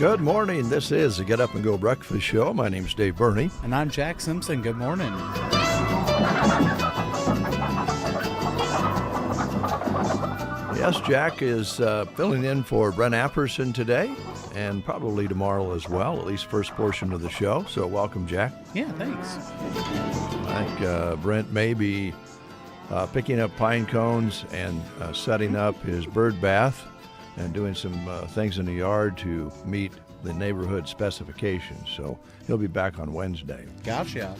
Good morning. This is the Get Up and Go Breakfast Show. My name's Dave Burney. And I'm Jack Simpson. Good morning. Yes, Jack is filling in for Brent Apperson today and probably tomorrow as well, at least first portion of the show. So welcome, Jack. Yeah, thanks. I think Brent may be picking up pine cones and setting up his bird bath and doing some things in the yard to meet the neighborhood specifications. So he'll be back on Wednesday. Gotcha.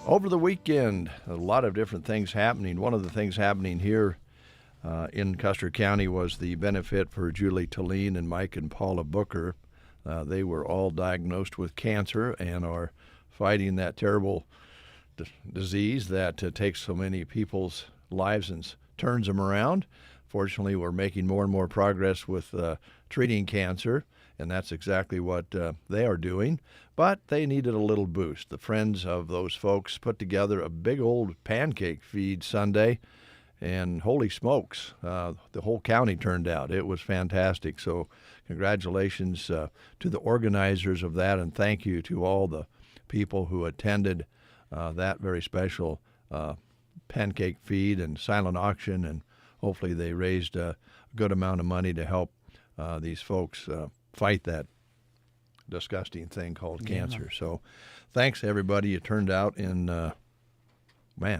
Over the weekend, a lot of different things happening. One of the things happening here in Custer County was the benefit for Julie Talene and Mike and Paula Booker. They were all diagnosed with cancer and are fighting that terrible disease that takes so many people's lives and turns them around. Fortunately, we're making more and more progress with treating cancer, and that's exactly what they are doing. But they needed a little boost. The friends of those folks put together a big old pancake feed Sunday, and holy smokes, the whole county turned out. It was fantastic. So congratulations to the organizers of that, and thank you to all the people who attended that very special pancake feed and silent auction, and hopefully they raised a good amount of money to help these folks fight that disgusting thing called cancer. So thanks, everybody. You turned out in, man,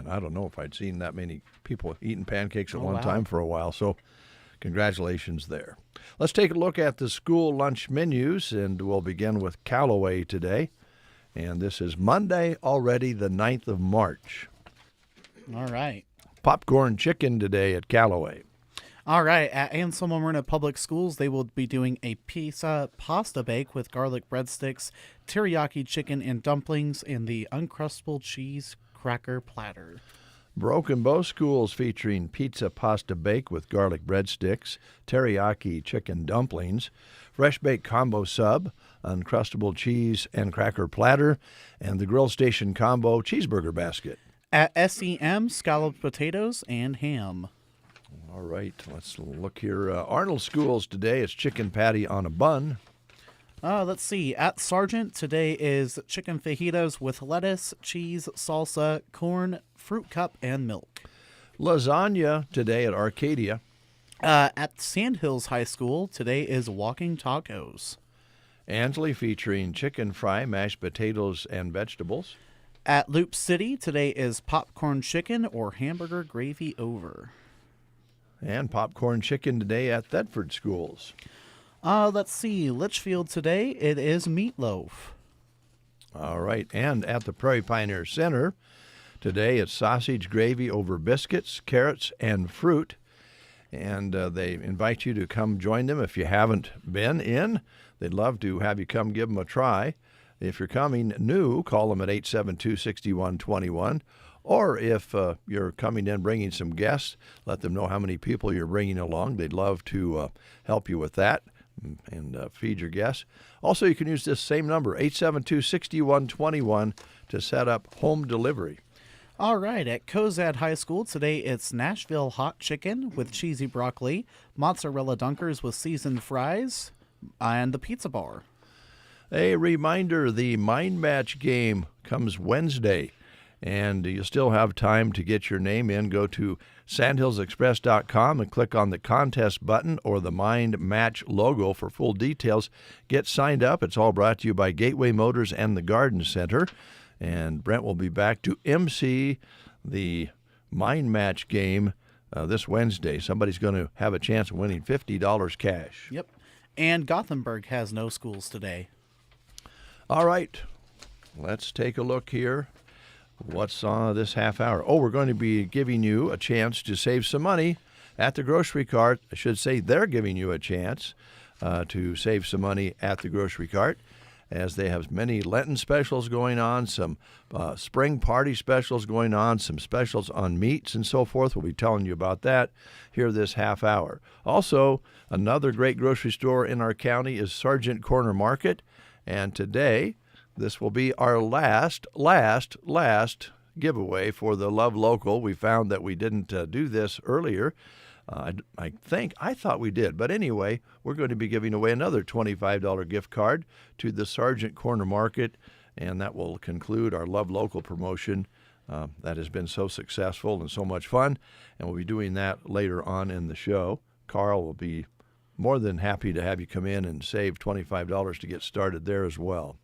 I don't know if I'd seen that many people eating pancakes at one time for a while. So congratulations there. Let's take a look at the school lunch menus, and we'll begin with Callaway today. And this is Monday already, the 9th of March. All right. Popcorn chicken today at Callaway. All right. At Anselm Marina Public Schools, they will be doing a pizza pasta bake with garlic breadsticks, teriyaki chicken and dumplings, and the Uncrustable cheese cracker platter. Broken Bow Schools featuring pizza pasta bake with garlic breadsticks, teriyaki chicken dumplings, fresh baked combo sub, Uncrustable cheese and cracker platter, and the Grill Station combo cheeseburger basket. At SEM, scalloped potatoes and ham. All right, let's look here. Arnold Schools today is chicken patty on a bun. Let's see. At Sargent, today is chicken fajitas with lettuce, cheese, salsa, corn, fruit cup, and milk. Lasagna today at Arcadia. At Sandhills High School, today is walking tacos. Ansley featuring chicken fry, mashed potatoes, and vegetables. At Loop City, today is popcorn chicken or hamburger gravy over. And popcorn chicken today at Thetford Schools. Let's see. Litchfield today, it is meatloaf. All right. And at the Prairie Pioneer Center, today it's sausage gravy over biscuits, carrots, and fruit. And they invite you to come join them if you haven't been in. They'd love to have you come give them a try. If you're coming new, call them at 872-6121. Or if you're coming in bringing some guests, let them know how many people you're bringing along. They'd love to help you with that and feed your guests. Also, you can use this same number, 872-6121, to set up home delivery. All right, at Cozad High School, today it's Nashville hot chicken with cheesy broccoli, mozzarella dunkers with seasoned fries, and the pizza bar. A reminder, the Mind Match game comes Wednesday, and you still have time to get your name in. Go to sandhillsexpress.com and click on the contest button or the Mind Match logo for full details. Get signed up. It's all brought to you by Gateway Motors and the Garden Center. And Brent will be back to MC the Mind Match game this Wednesday. Somebody's going to have a chance of winning $50 cash. Yep. And Gothenburg has no schools today. All right. Let's take a look here. What's on this half hour? Oh, we're going to be giving you a chance to save some money at the grocery cart. I should say they're giving you a chance to save some money at the grocery cart, as they have many Lenten specials going on, some spring party specials going on, some specials on meats and so forth. We'll be telling you about that here this half hour. Also, another great grocery store in our county is Sargent Corner Market, and today this will be our last giveaway for the Love Local. We found that we didn't do this earlier. I thought we did. But anyway, we're going to be giving away another $25 gift card to the Sargent Corner Market, and that will conclude our Love Local promotion. That has been so successful and so much fun, and we'll be doing that later on in the show. Carl will be more than happy to have you come in and save $25 to get started there as well.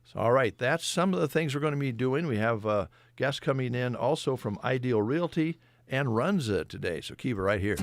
So, all right, that's some of the things we're going to be doing. We have guests coming in also from Ideal Realty and Runza today. So keep it right here.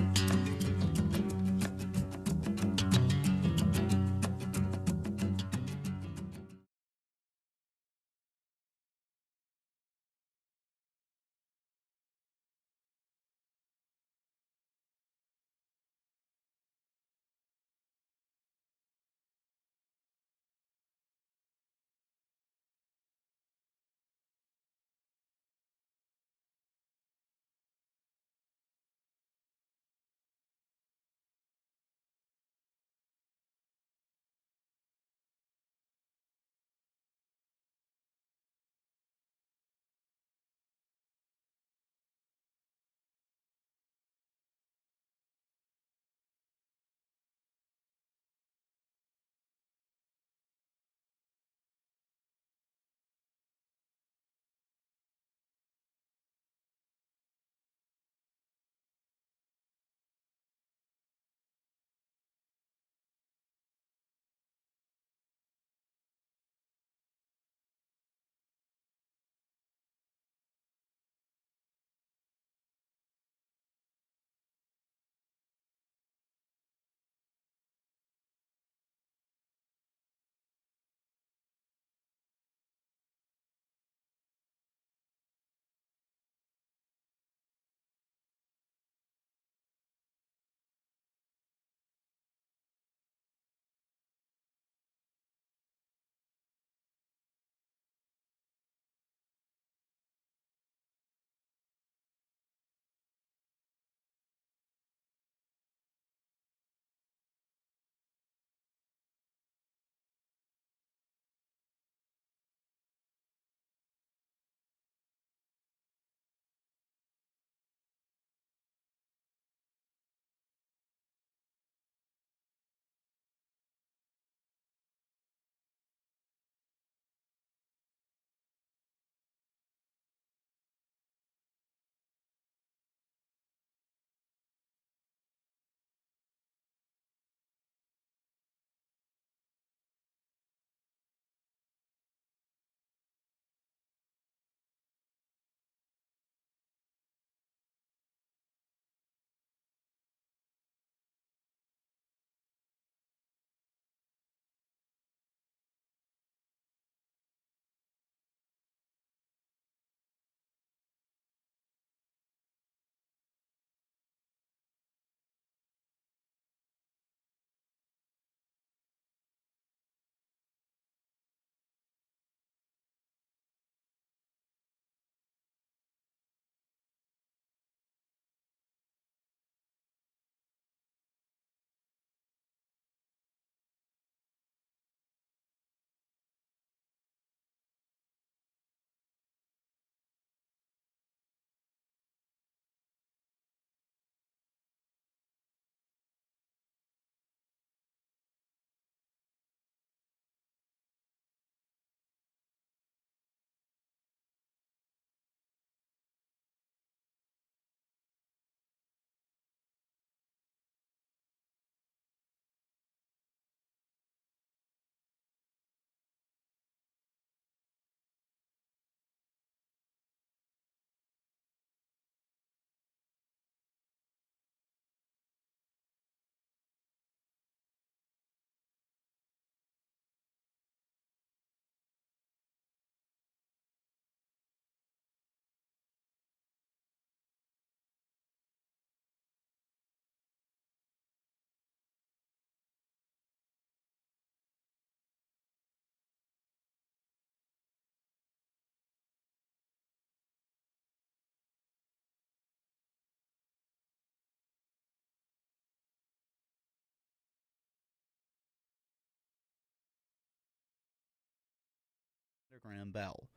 Bell.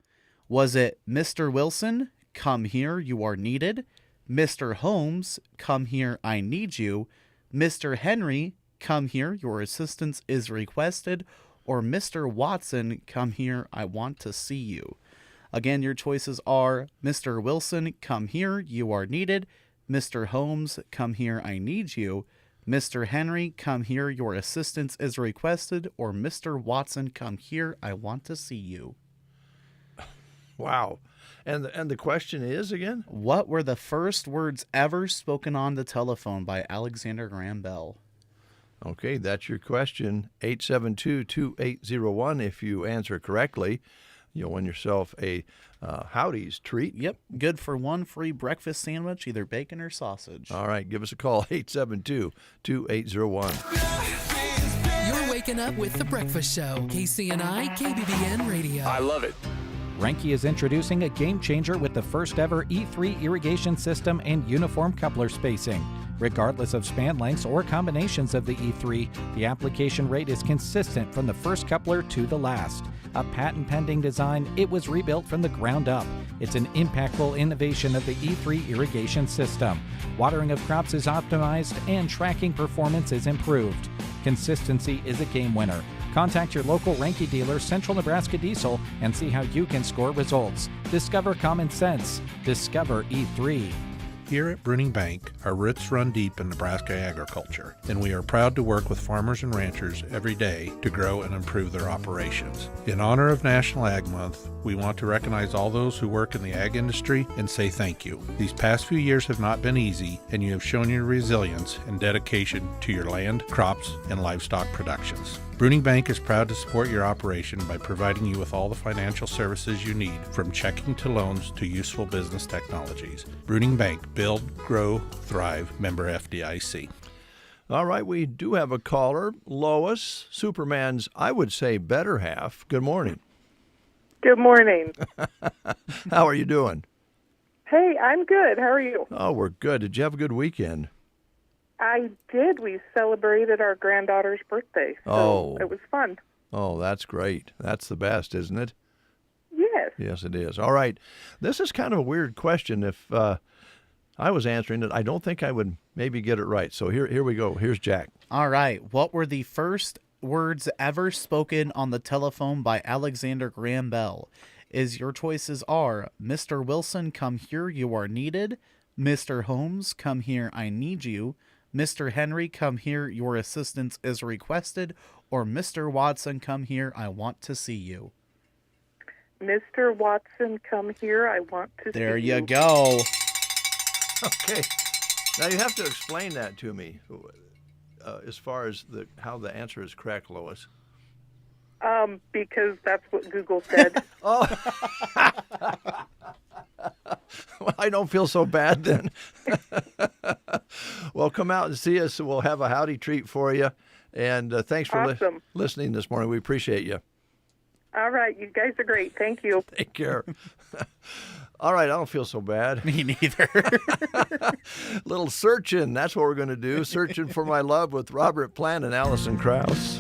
Was it Mr. Wilson? Come here, you are needed. Mr. Holmes, come here, I need you. Mr. Henry, come here, your assistance is requested. Or Mr. Watson, come here, I want to see you. Again, your choices are Mr. Wilson, come here, you are needed. Mr. Holmes, come here, I need you. Mr. Henry, come here, your assistance is requested. Or Mr. Watson, come here, I want to see you. Wow. And the question is again? What were the first words ever spoken on the telephone by Alexander Graham Bell? Okay, that's your question. 872-2801. If you answer correctly, you'll win yourself a Howdy's treat. Yep, good for one free breakfast sandwich, either bacon or sausage. All right, give us a call, 872-2801. You're waking up with The Breakfast Show. KCNI, KBBN Radio. I love it. Renke is introducing a game changer with the first ever E3 irrigation system and uniform coupler spacing. Regardless of span lengths or combinations of the E3, the application rate is consistent from the first coupler to the last. A patent-pending design, it was rebuilt from the ground up. It's an impactful innovation of the E3 irrigation system. Watering of crops is optimized and tracking performance is improved. Consistency is a game winner. Contact your local Renke dealer, Central Nebraska Diesel, and see how you can score results. Discover common sense. Discover E3. Here at Bruning Bank, our roots run deep in Nebraska agriculture, and we are proud to work with farmers and ranchers every day to grow and improve their operations. In honor of National Ag Month, we want to recognize all those who work in the ag industry and say thank you. These past few years have not been easy, and you have shown your resilience and dedication to your land, crops, and livestock productions. Bruning Bank is proud to support your operation by providing you with all the financial services you need, from checking to loans to useful business technologies. Bruning Bank, build, grow, thrive, member FDIC. All right, we do have a caller, Lois, Superman's, I would say, better half. Good morning. Good morning. How are you doing? Hey, I'm good. How are you? Oh, we're good. Did you have a good weekend? I did. We celebrated our granddaughter's birthday, so it was fun. Oh, that's great. That's the best, isn't it? Yes. Yes, it is. All right. This is kind of a weird question. If I was answering it, I don't think I would maybe get it right. So here we go. Here's Jack. All right. What were the first words ever spoken on the telephone by Alexander Graham Bell? Your choices are Mr. Wilson, come here, you are needed. Mr. Holmes, come here, I need you. Mr. Henry, come here, your assistance is requested. Or Mr. Watson, come here, I want to see you. Mr. Watson, come here, I want to see you. There you go. Okay. Now you have to explain that to me as far as how the answer is correct, Lois. Because that's what Google said. Oh. Well, I don't feel so bad then. Well, come out and see us. We'll have a howdy treat for you. And thanks for listening this morning. We appreciate you. All right. You guys are great. Thank you. Take care. All right. I don't feel so bad. Me neither. Little searching. That's what we're going to do. Searching for My Love with Robert Plant and Allison Krauss.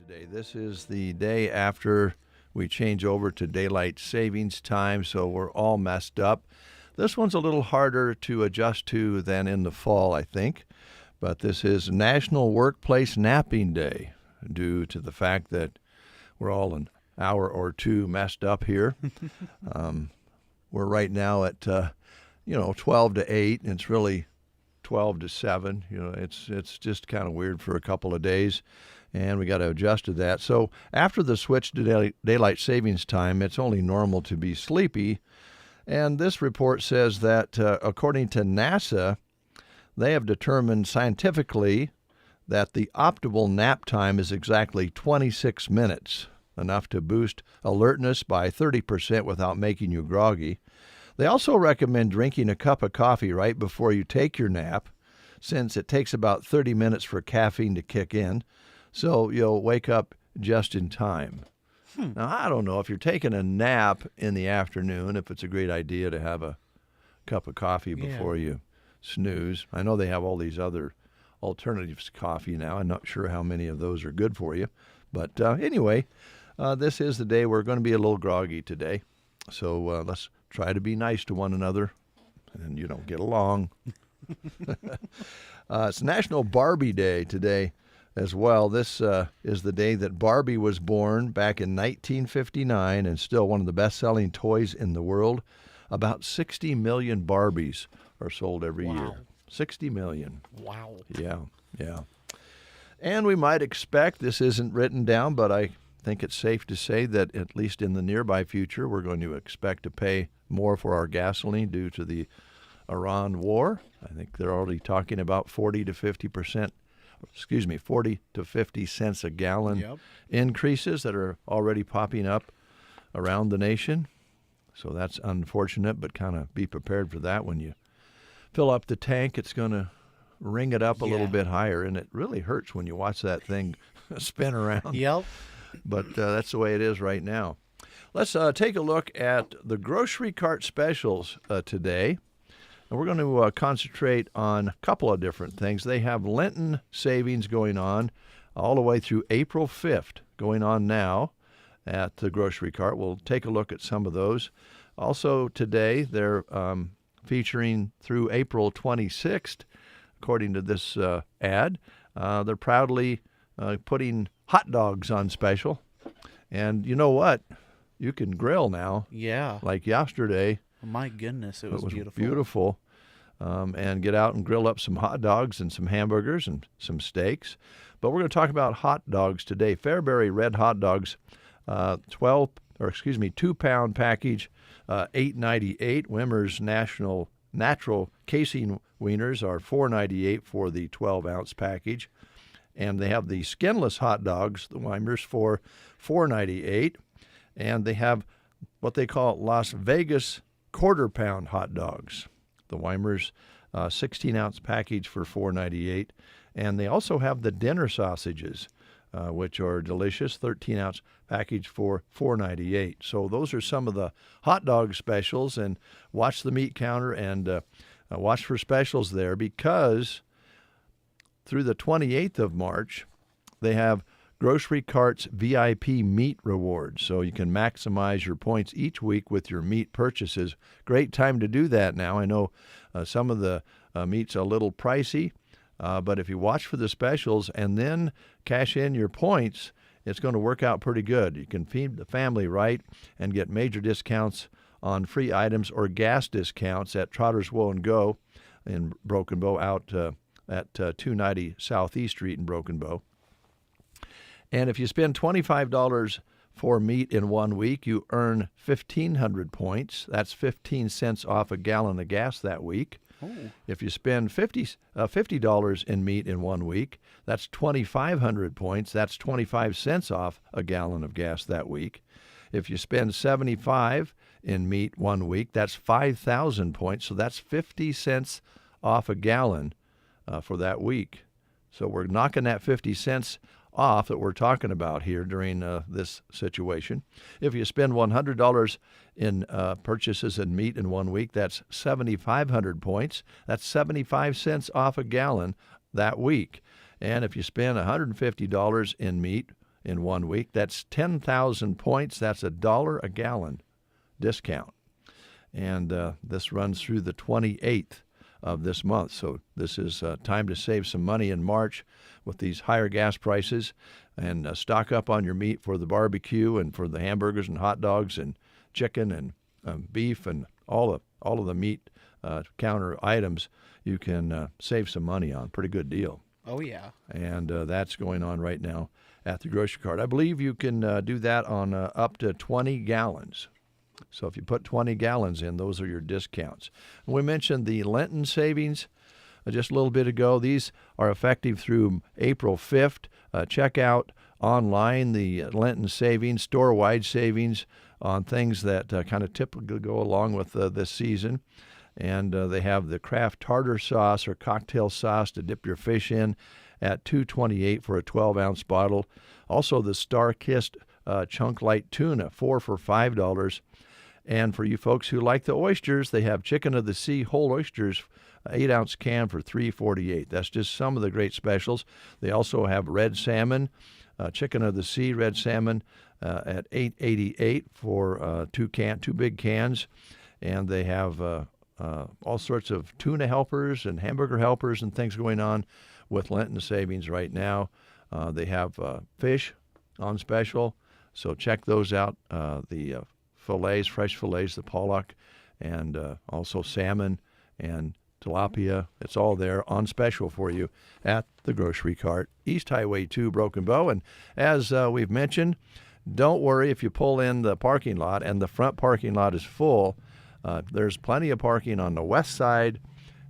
today. This is the day after we change over to daylight savings time, so we're all messed up. This one's a little harder to adjust to than in the fall, I think. But this is National Workplace Napping Day, due to the fact that we're all an hour or two messed up here. We're right now at 12 to 8, and it's really 12 to 7. It's just kind of weird for a couple of days, and we got to adjust to that. So after the switch to daylight savings time, it's only normal to be sleepy. And this report says that according to NASA, they have determined scientifically that the optimal nap time is exactly 26 minutes, enough to boost alertness by 30% without making you groggy. They also recommend drinking a cup of coffee right before you take your nap, since it takes about 30 minutes for caffeine to kick in, so you'll wake up just in time. Now, I don't know if you're taking a nap in the afternoon, if it's a great idea to have a cup of coffee before you snooze. I know they have all these other alternatives to coffee now. I'm not sure how many of those are good for you. But anyway, this is the day we're going to be a little groggy today. So let's try to be nice to one another and, get along. It's National Barbie Day today as well. This is the day that Barbie was born back in 1959 and still one of the best-selling toys in the world. About 60 million Barbies are sold every year. 60 million. Wow. Yeah. And we might expect, this isn't written down, but I think it's safe to say that at least in the nearby future, we're going to expect to pay more for our gasoline due to the Iran war. I think they're already talking about 40 to 50 cents a gallon increases that are already popping up around the nation. So that's unfortunate, but kind of be prepared for that. When you fill up the tank, it's going to ring it up a little bit higher, and it really hurts when you watch that thing spin around. Yep. But that's the way it is right now. Let's take a look at the grocery cart specials today. And we're going to concentrate on a couple of different things. They have Lenten savings going on all the way through April 5th, going on now at the grocery cart. We'll take a look at some of those. Also today, they're featuring through April 26th, according to this ad. They're proudly putting hot dogs on special. And you know what? You can grill now. Yeah. Like yesterday. My goodness, it was beautiful. Beautiful. And get out and grill up some hot dogs and some hamburgers and some steaks. But we're going to talk about hot dogs today. Fairbury Red Hot Dogs, 2-pound package, $8.98. Wimmer's Natural Casing Wieners are $4.98 for the 12-ounce package. And they have the skinless hot dogs, the Weimers, for $4.98. And they have what they call Las Vegas quarter-pound hot dogs, the Weimers 16-ounce package for $4.98. And they also have the dinner sausages, which are delicious, 13-ounce package for $4.98. So those are some of the hot dog specials. And watch the meat counter and watch for specials there, because through the 28th of March, they have Grocery Cart's VIP meat rewards. So you can maximize your points each week with your meat purchases. Great time to do that now. I know some of the meat's a little pricey, but if you watch for the specials and then cash in your points, it's going to work out pretty good. You can feed the family right and get major discounts on free items or gas discounts at Trotter's Wool & Go in Broken Bow out at 290 Southeast Street in Broken Bow. And if you spend $25 for meat in 1 week, you earn 1,500 points. That's 15 cents off a gallon of gas that week. Oh. If you spend $50 in meat in 1 week, that's 2,500 points. That's 25 cents off a gallon of gas that week. If you spend $75 in meat 1 week, that's 5,000 points. So that's 50 cents off a gallon for that week. So we're knocking that 50 cents off that we're talking about here during this situation. If you spend $100 in purchases in meat in 1 week, that's 7,500 points. That's 75 cents off a gallon that week. And if you spend $150 in meat in 1 week. That's 10,000 points. That's $1 a gallon discount. And this runs through the 28th of this month. So this is time to save some money in March with these higher gas prices, and stock up on your meat for the barbecue and for the hamburgers and hot dogs and chicken and beef and all of the meat counter items. You can save some money on. Pretty good deal. Oh, yeah. And that's going on right now at the grocery cart. I believe you can do that on up to 20 gallons. So if you put 20 gallons in, those are your discounts. We mentioned the Lenten savings just a little bit ago. These are effective through April 5th. Check out online the Lenten savings, store-wide savings on things that kind of typically go along with this season. And they have the Kraft tartar sauce or cocktail sauce to dip your fish in at $2.28 for a 12-ounce bottle. Also the Star-Kissed Chunk Light Tuna, 4 for $5. And for you folks who like the oysters, they have Chicken of the Sea whole oysters, 8-ounce can for $3.48. That's just some of the great specials. They also have red salmon, Chicken of the Sea red salmon at $8.88 for two big cans. And they have all sorts of tuna helpers and hamburger helpers and things going on with Lenten savings right now. They have fish on special, so check those out. The fillets, fresh fillets, the pollock, and also salmon and tilapia. It's all there on special for you at the grocery cart, East Highway 2, Broken Bow. And as we've mentioned, don't worry if you pull in the parking lot and the front parking lot is full. There's plenty of parking on the west side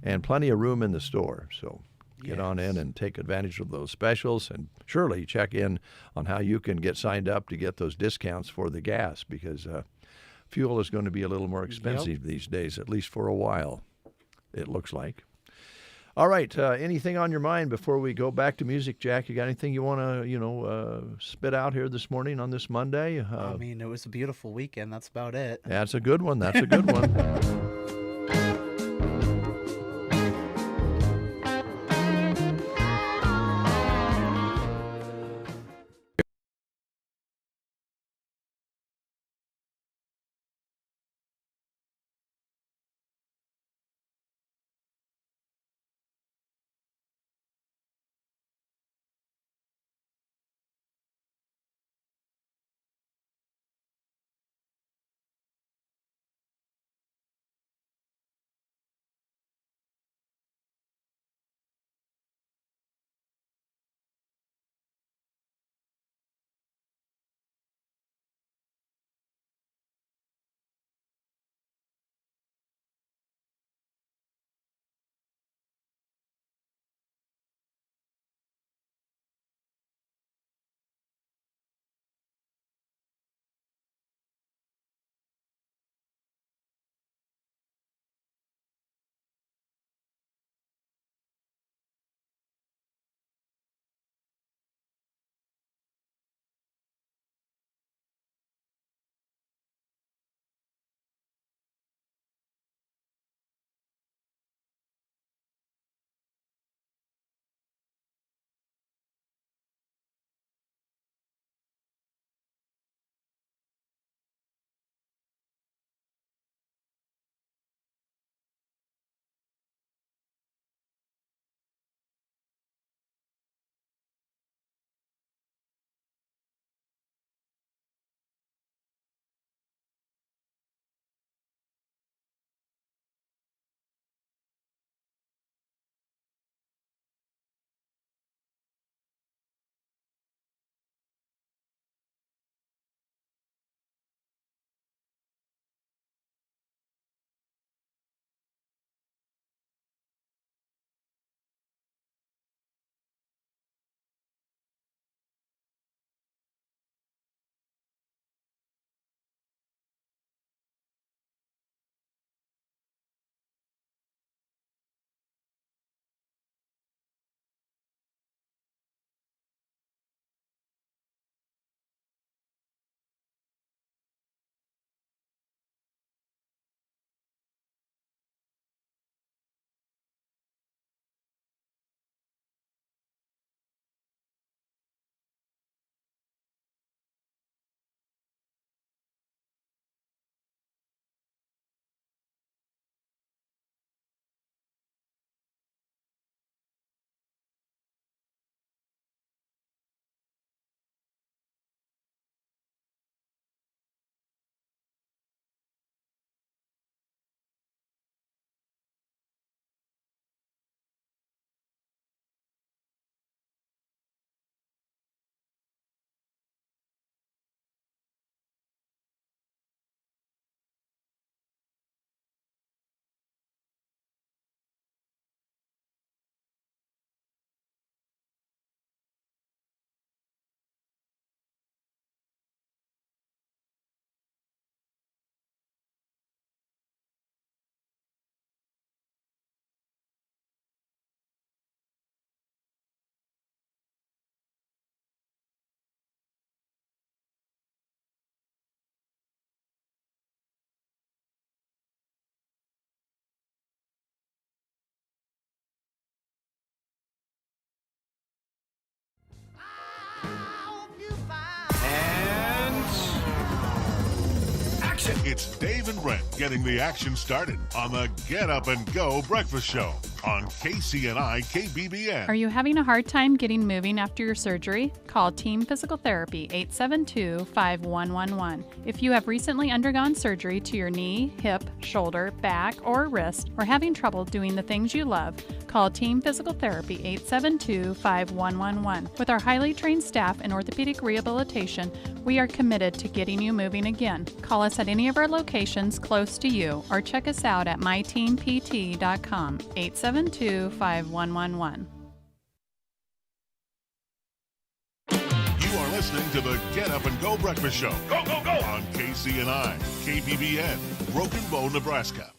and plenty of room in the store. So get on in and take advantage of those specials, and surely check in on how you can get signed up to get those discounts for the gas, because fuel is going to be a little more expensive these days, at least for a while, it looks like. All right, anything on your mind before we go back to music, Jack? You got anything you want to, spit out here this morning on this Monday? I mean, it was a beautiful weekend. That's about it. That's a good one. That's a good one. It's Dave and Brent getting the action started on the Get Up and Go Breakfast Show on KCNI KBBN. Are you having a hard time getting moving after your surgery? Call Team Physical Therapy 872-5111. If you have recently undergone surgery to your knee, hip, shoulder, back, or wrist, or having trouble doing the things you love, call Team Physical Therapy 872-5111. With our highly trained staff in orthopedic rehabilitation, we are committed to getting you moving again. Call us at any of our locations close to you or check us out at myteampt.com 872-5111. You are listening to the Get Up and Go Breakfast Show. Go, go, go! On KCNI, KBBN, Broken Bow, Nebraska.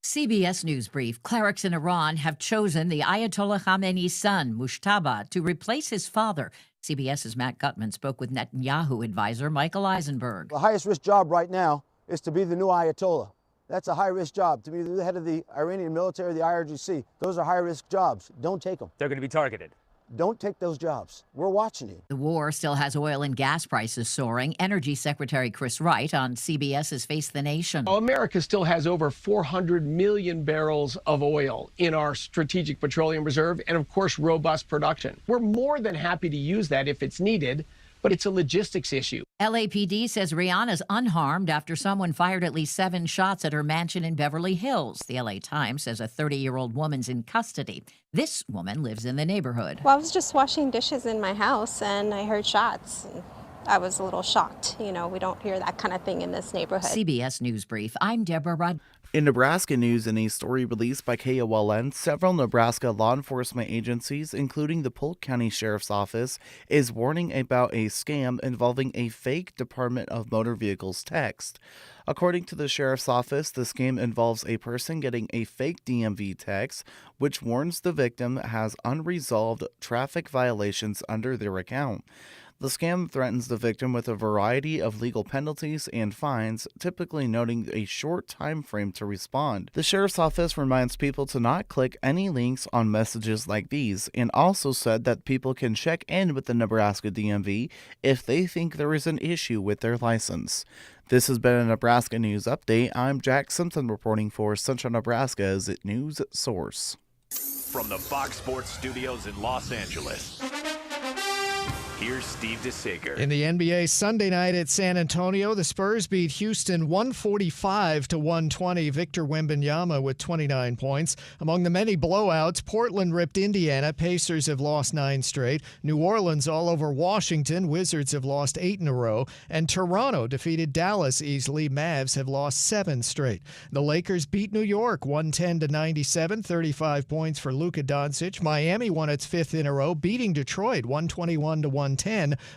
CBS News Brief. Clerics in Iran have chosen the Ayatollah Khamenei's son, Mujtaba, to replace his father. CBS's Matt Gutman spoke with Netanyahu advisor Michael Eisenberg. The highest risk job right now is to be the new Ayatollah. That's a high-risk job. To be the head of the Iranian military, the IRGC, those are high-risk jobs. Don't take them. They're going to be targeted. Don't take those jobs. We're watching you. The war still has oil and gas prices soaring. Energy Secretary Chris Wright on CBS's Face the Nation. America still has over 400 million barrels of oil in our strategic petroleum reserve and, of course, robust production. We're more than happy to use that if it's needed, but it's a logistics issue. LAPD says Rihanna's unharmed after someone fired at least 7 shots at her mansion in Beverly Hills. The LA Times says a 30-year-old woman's in custody. This woman lives in the neighborhood. Well, I was just washing dishes in my house and I heard shots. I was a little shocked. You know, we don't hear that kind of thing in this neighborhood. CBS News Brief. I'm Deborah Rudd. In Nebraska news, in a story released by KOLN, several Nebraska law enforcement agencies, including the Polk County Sheriff's Office, is warning about a scam involving a fake Department of Motor Vehicles text. According to the Sheriff's Office, the scam involves a person getting a fake DMV text, which warns the victim has unresolved traffic violations under their account. The scam threatens the victim with a variety of legal penalties and fines, typically noting a short time frame to respond. The Sheriff's Office reminds people to not click any links on messages like these, and also said that people can check in with the Nebraska DMV if they think there is an issue with their license. This has been a Nebraska News Update. I'm Jack Simpson reporting for Central Nebraska's News Source. From the Fox Sports Studios in Los Angeles, here's Steve DeSager. In the NBA Sunday night at San Antonio, the Spurs beat Houston 145-120. Victor Wembanyama with 29 points. Among the many blowouts, Portland ripped Indiana. Pacers have lost 9 straight. New Orleans all over Washington. Wizards have lost 8 in a row. And Toronto defeated Dallas easily. Mavs have lost 7 straight. The Lakers beat New York 110-97. 35 points for Luka Doncic. Miami won its 5th in a row, beating Detroit 121-110.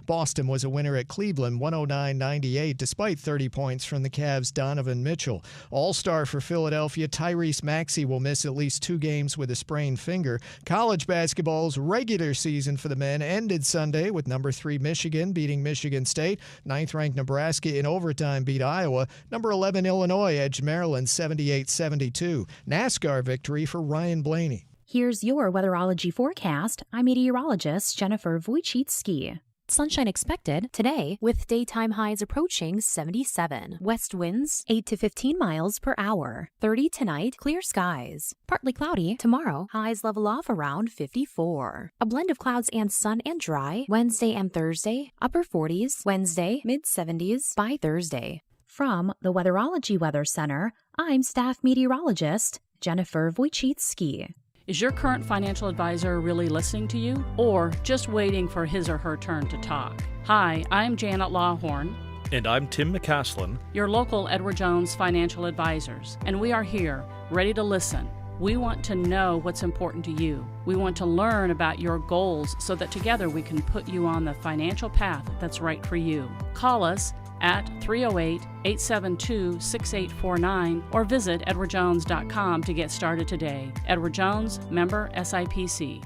Boston was a winner at Cleveland 109-98 despite 30 points from the Cavs' Donovan Mitchell. All-star for Philadelphia, Tyrese Maxey will miss at least 2 games with a sprained finger. College basketball's regular season for the men ended Sunday with number 3 Michigan beating Michigan State. 9th-ranked Nebraska in overtime beat Iowa. Number 11 Illinois edged Maryland 78-72. NASCAR victory for Ryan Blaney. Here's your weatherology forecast. I'm meteorologist Jennifer Wojcicki. Sunshine expected today with daytime highs approaching 77. West winds 8 to 15 miles per hour. 30 tonight, clear skies. Partly cloudy tomorrow, highs level off around 54. A blend of clouds and sun and dry Wednesday and Thursday, upper 40s. Wednesday, mid 70s by Thursday. From the Weatherology Weather Center, I'm staff meteorologist Jennifer Wojcicki. Is your current financial advisor really listening to you, or just waiting for his or her turn to talk? Hi, I'm Janet Lawhorn. And I'm Tim McCaslin, your local Edward Jones financial advisors, and we are here, ready to listen. We want to know what's important to you. We want to learn about your goals so that together we can put you on the financial path that's right for you. Call us at 308-872-6849 or visit edwardjones.com to get started today. Edward Jones, member SIPC.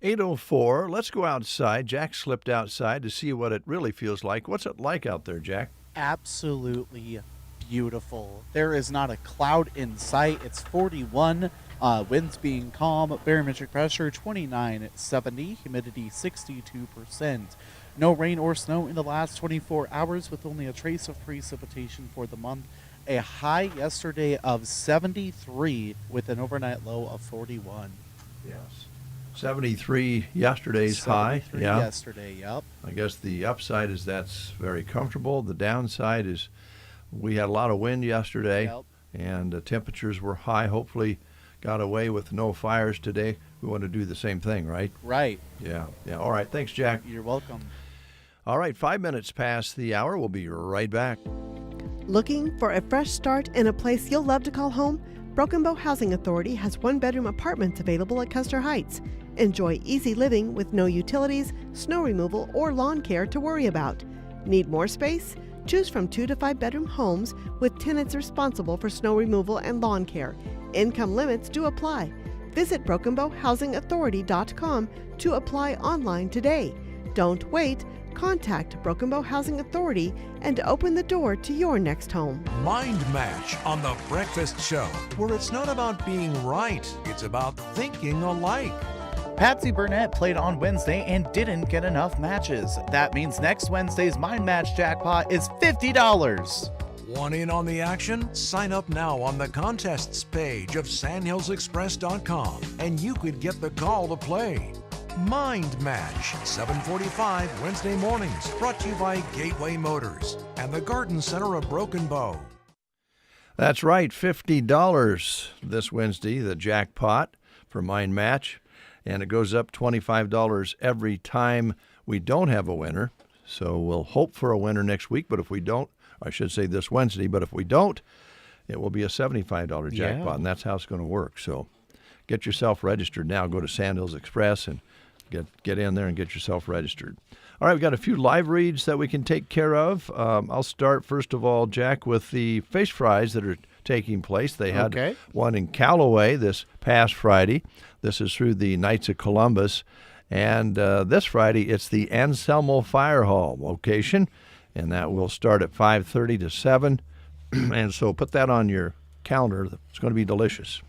8:04. Let's go outside. Jack slipped outside to see what it really feels like. What's it like out there, Jack? Absolutely beautiful. There is not a cloud in sight. It's 41 Winds being calm, barometric pressure 29 at 70, humidity 62%. No rain or snow in the last 24 hours with only a trace of precipitation for the month. A high yesterday of 73 with an overnight low of 41. Yes. 73 yesterday's high. 73 Yeah. yesterday, yep. I guess the upside is that's very comfortable. The downside is we had a lot of wind yesterday, and the temperatures were high. Hopefully got away with no fires today. We want to do the same thing, right? Right. Yeah. All right. Thanks, Jack. You're welcome. All right, 5 minutes past the hour. We'll be right back. Looking for a fresh start in a place you'll love to call home? Broken Bow Housing Authority has one-bedroom apartments available at Custer Heights. Enjoy easy living with no utilities, snow removal, or lawn care to worry about. Need more space? Choose from 2 to 5 bedroom homes with tenants responsible for snow removal and lawn care. Income limits do apply. Visit BrokenBowHousingAuthority.com to apply online today. Don't wait. Contact Broken Bow Housing Authority and open the door to your next home. Mind Match on The Breakfast Show, where it's not about being right, it's about thinking alike. Patsy Burnett played on Wednesday and didn't get enough matches. That means next Wednesday's Mind Match jackpot is $50. Want in on the action? Sign up now on the contests page of sandhillsexpress.com and you could get the call to play. Mind Match, 7:45 Wednesday mornings, brought to you by Gateway Motors and the Garden Center of Broken Bow. That's right, $50 this Wednesday, the jackpot for Mind Match, and it goes up $25 every time we don't have a winner. So we'll hope for a winner next week, but if we don't, I should say this Wednesday, but if we don't, it will be a $75 jackpot, and that's how it's going to work. So get yourself registered now. Go to Sandhills Express and get in there and get yourself registered. All right, we've got a few live reads that we can take care of. I'll start, first of all, Jack, with the fish fries that are taking place. They had one in Callaway this past Friday. This is through the Knights of Columbus. And this Friday, it's the Anselmo Fire Hall location, and that will start at 5:30 to 7. And so put that on your calendar. It's going to be delicious.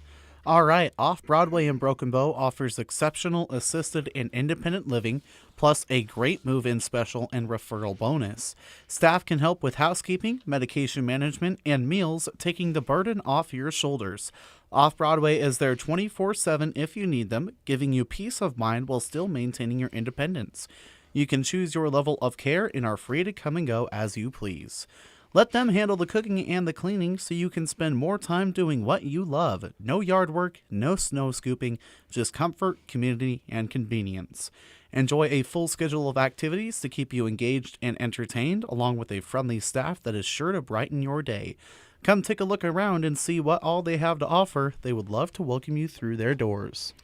All right, Off-Broadway in Broken Bow offers exceptional assisted and independent living, plus a great move-in special and referral bonus. Staff can help with housekeeping, medication management, and meals, taking the burden off your shoulders. Off-Broadway is there 24/7 if you need them, giving you peace of mind while still maintaining your independence. You can choose your level of care and are free to come and go as you please. Let them handle the cooking and the cleaning so you can spend more time doing what you love. No yard work, no snow scooping, just comfort, community, and convenience. Enjoy a full schedule of activities to keep you engaged and entertained, along with a friendly staff that is sure to brighten your day. Come take a look around and see what all they have to offer. They would love to welcome you through their doors.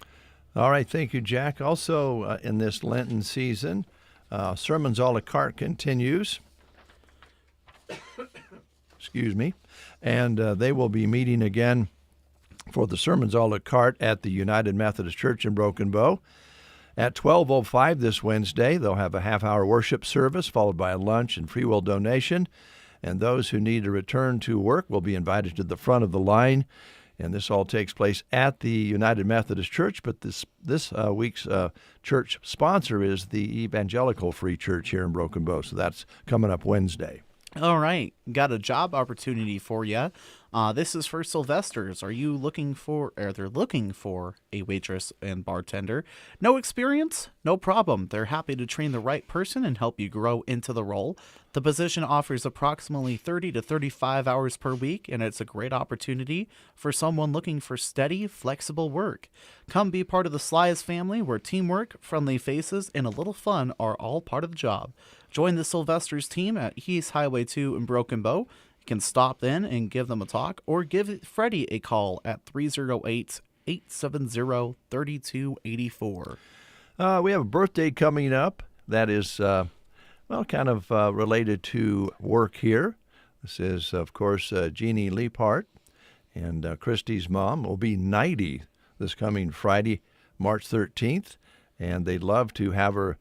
All right, thank you, Jack. Also, in this Lenten season, Sermons a la carte continues. Excuse me. And they will be meeting again for the Sermons a la carte at the United Methodist Church in Broken Bow. At 12:05 this Wednesday, they'll have a half-hour worship service followed by a lunch and free will donation. And those who need to return to work will be invited to the front of the line. And this all takes place at the United Methodist Church, but this week's church sponsor is the Evangelical Free Church here in Broken Bow. So that's coming up Wednesday. All right, got a job opportunity for you. This is for Sylvester's. They're looking for a waitress and bartender. No experience? No problem. They're happy to train the right person and help you grow into the role. The position offers approximately 30 to 35 hours per week, and it's a great opportunity for someone looking for steady, flexible work. Come be part of the Sly's family, where teamwork, friendly faces, and a little fun are all part of the job. Join the Sylvester's team at East Highway 2 in Broken Bow. You can stop in and give them a talk, or give Freddie a call at 308-870-3284. We have a birthday coming up that is, kind of related to work here. This is, of course, Jeannie Leapart, and Christy's mom will be 90 this coming Friday, March 13th, and they'd love to have her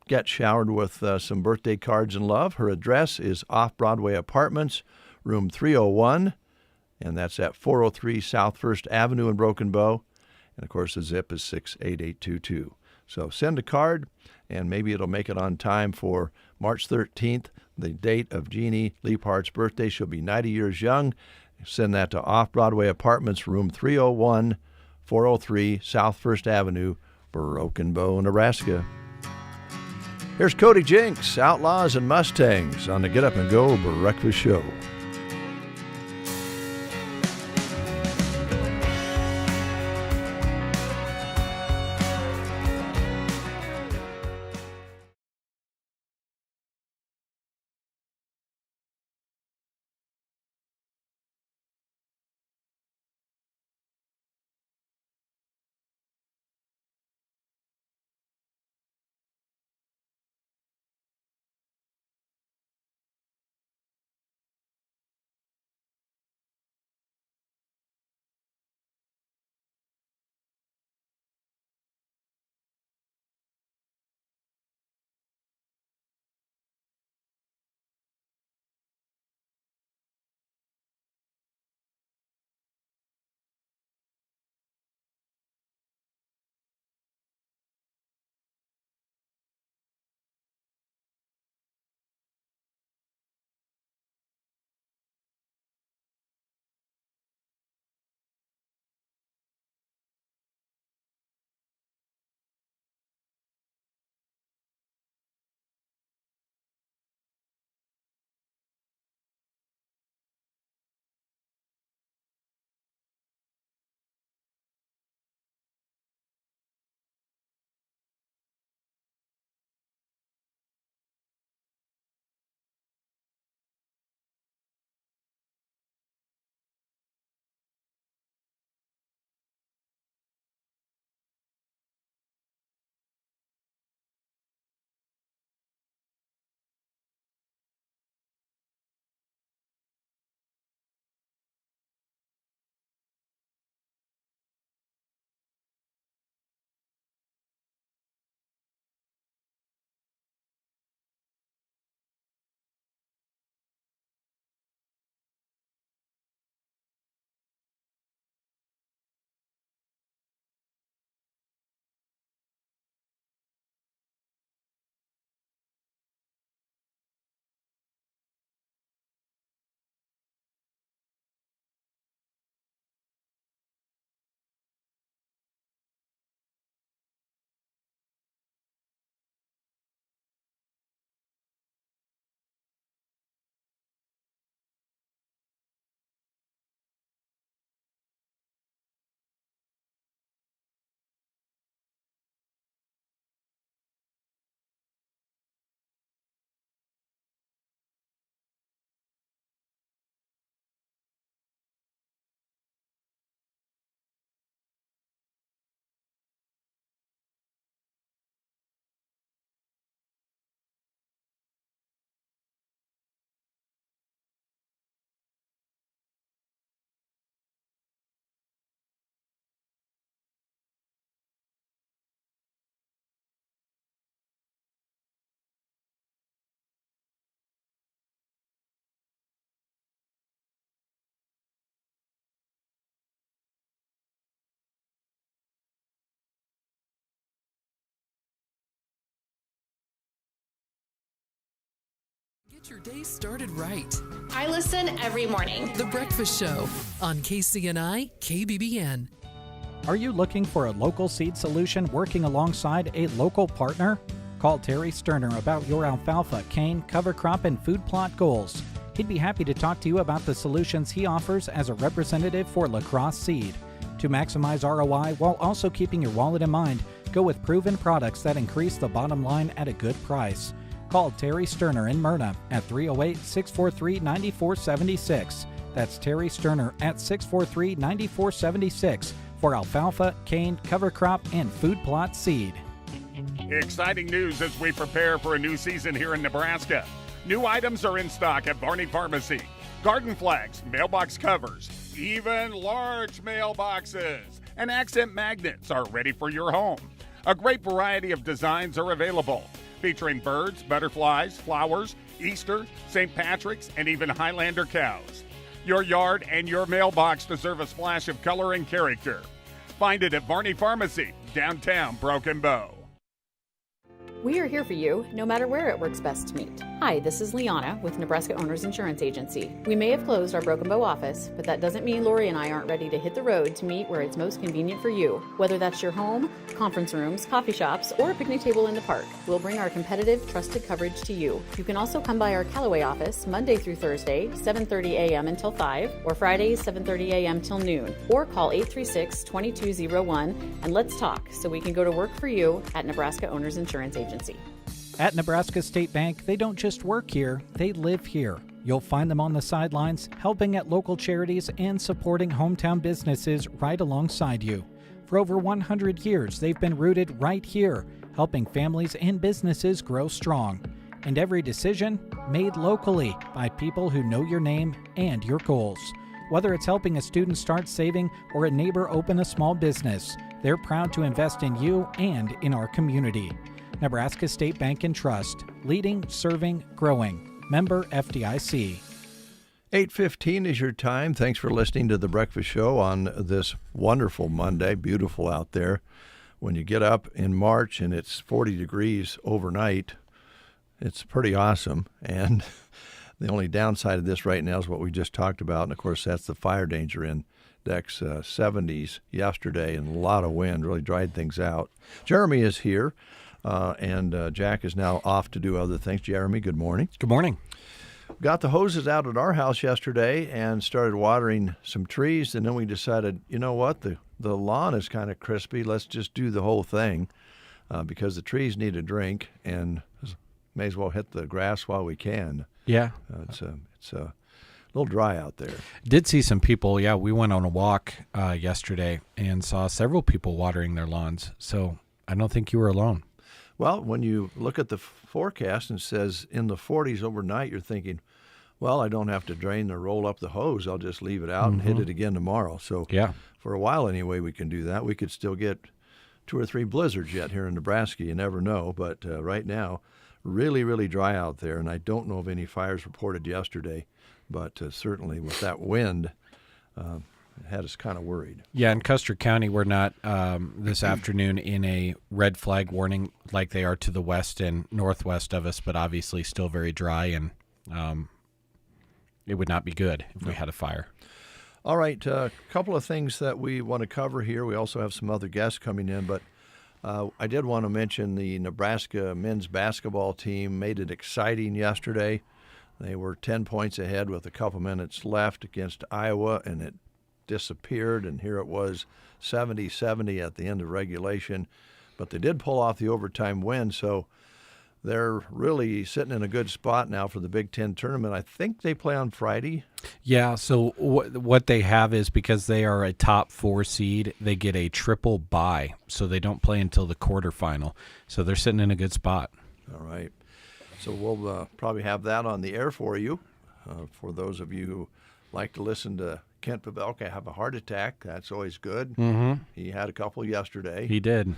get showered with some birthday cards and love. Her address is Off-Broadway Apartments, room 301, and that's at 403 South First Avenue in Broken Bow. And, of course, the zip is 68822. So send a card, and maybe it'll make it on time for March 13th, the date of Jeannie Leaphart's birthday. She'll be 90 years young. Send that to Off-Broadway Apartments, room 301, 403 South First Avenue, Broken Bow, Nebraska. Here's Cody Jinks, Outlaws and Mustangs on the Get Up and Go Breakfast Show. Get your day started right. I listen every morning. The Breakfast Show on KCNI, KBBN. Are you looking for a local seed solution working alongside a local partner? Call Terry Sterner about your alfalfa, cane, cover crop, and food plot goals. He'd be happy to talk to you about the solutions he offers as a representative for La Crosse Seed. To maximize ROI while also keeping your wallet in mind, go with proven products that increase the bottom line at a good price. Call Terry Sterner in Myrna at 308-643-9476. That's Terry Sterner at 643-9476 for alfalfa, cane, cover crop, and food plot seed. Exciting news as we prepare for a new season here in Nebraska. New items are in stock at Barney Pharmacy. Garden flags, mailbox covers, even large mailboxes, and accent magnets are ready for your home. A great variety of designs are available, featuring birds, butterflies, flowers, Easter, St. Patrick's, and even Highlander cows. Your yard and your mailbox deserve a splash of color and character. Find it at Varney Pharmacy, downtown Broken Bow. We are here for you, no matter where it works best to meet. Hi, this is Liana with Nebraska Owners Insurance Agency. We may have closed our Broken Bow office, but that doesn't mean Lori and I aren't ready to hit the road to meet where it's most convenient for you. Whether that's your home, conference rooms, coffee shops, or a picnic table in the park, we'll bring our competitive, trusted coverage to you. You can also come by our Callaway office Monday through Thursday, 7:30 a.m. until 5, or Fridays, 7:30 a.m. till noon, or call 836-2201 and let's talk so we can go to work for you at Nebraska Owners Insurance Agency. At Nebraska State Bank, they don't just work here, they live here. You'll find them on the sidelines, helping at local charities and supporting hometown businesses right alongside you. For over 100 years, they've been rooted right here, helping families and businesses grow strong. And every decision made locally by people who know your name and your goals. Whether it's helping a student start saving or a neighbor open a small business, they're proud to invest in you and in our community. Nebraska State Bank and Trust, leading, serving, growing. Member FDIC. 8:15 is your time. Thanks for listening to The Breakfast Show on this wonderful Monday. Beautiful out there. When you get up in March and it's 40 degrees overnight, it's pretty awesome. And the only downside of this right now is what we just talked about. And, of course, that's the fire danger index, 70s yesterday, and a lot of wind really dried things out. Jeremy is here. And Jack is now off to do other things. Jeremy, good morning. Good morning. Got the hoses out at our house yesterday and started watering some trees, and then we decided, you know what, the lawn is kind of crispy. Let's just do the whole thing because the trees need a drink, and may as well hit the grass while we can. Yeah. It's a little dry out there. Did see some people, we went on a walk yesterday and saw several people watering their lawns, so I don't think you were alone. Well, when you look at the forecast and it says in the 40s overnight, you're thinking, well, I don't have to drain or roll up the hose. I'll just leave it out and hit it again tomorrow. So for a while anyway, we can do that. We could still get 2 or 3 blizzards yet here in Nebraska. You never know. But right now, really, really dry out there. And I don't know of any fires reported yesterday. But certainly with that wind, it had us kind of worried. Yeah, in Custer County, we're not this afternoon in a red flag warning like they are to the west and northwest of us, but obviously still very dry, and it would not be good if we had a fire. All right, a couple of things that we want to cover here. We also have some other guests coming in, but I did want to mention the Nebraska men's basketball team made it exciting yesterday. They were 10 points ahead with a couple minutes left against Iowa, and it disappeared, and here it was 70-70 at the end of regulation. But they did pull off the overtime win, so they're really sitting in a good spot now for the Big Ten tournament. I think they play on Friday. Yeah, so what they have is because they are a top 4 seed, they get a triple bye, so they don't play until the quarterfinal. So they're sitting in a good spot. All right. So we'll probably have that on the air for you. For those of you who like to listen to Kent Pavelka have a heart attack, that's always good. Mm-hmm. He had a couple yesterday. He did.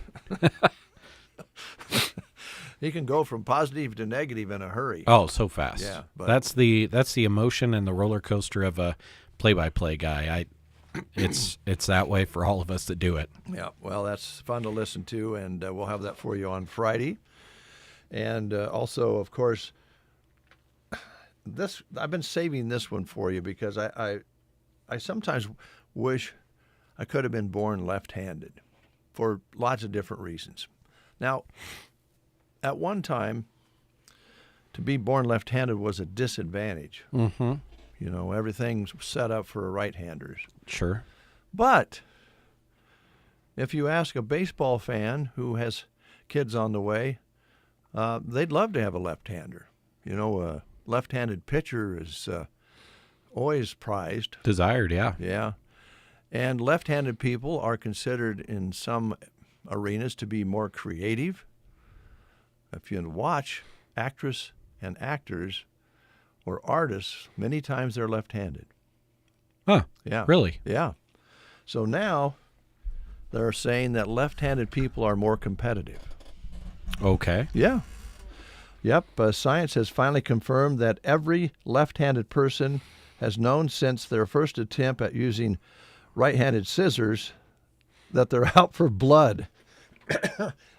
He can go from positive to negative in a hurry. Oh, so fast. Yeah, but that's the emotion and the roller coaster of a play-by-play guy. It's that way for all of us that do it. Yeah, well, that's fun to listen to, and we'll have that for you on Friday. And also, of course, I've been saving this one for you because I sometimes wish I could have been born left-handed for lots of different reasons. Now, at one time, to be born left-handed was a disadvantage. Mm-hmm. You know, everything's set up for right-handers. Sure. But if you ask a baseball fan who has kids on the way, they'd love to have a left-hander. You know, a left-handed pitcher is always prized. Desired, yeah. Yeah. And left-handed people are considered in some arenas to be more creative. If you watch actress and actors or artists, many times they're left-handed. Huh. Yeah. Really? Yeah. So now they're saying that left-handed people are more competitive. Okay. Yeah. Yep. Science has finally confirmed that every left-handed person has known since their first attempt at using right-handed scissors that they're out for blood.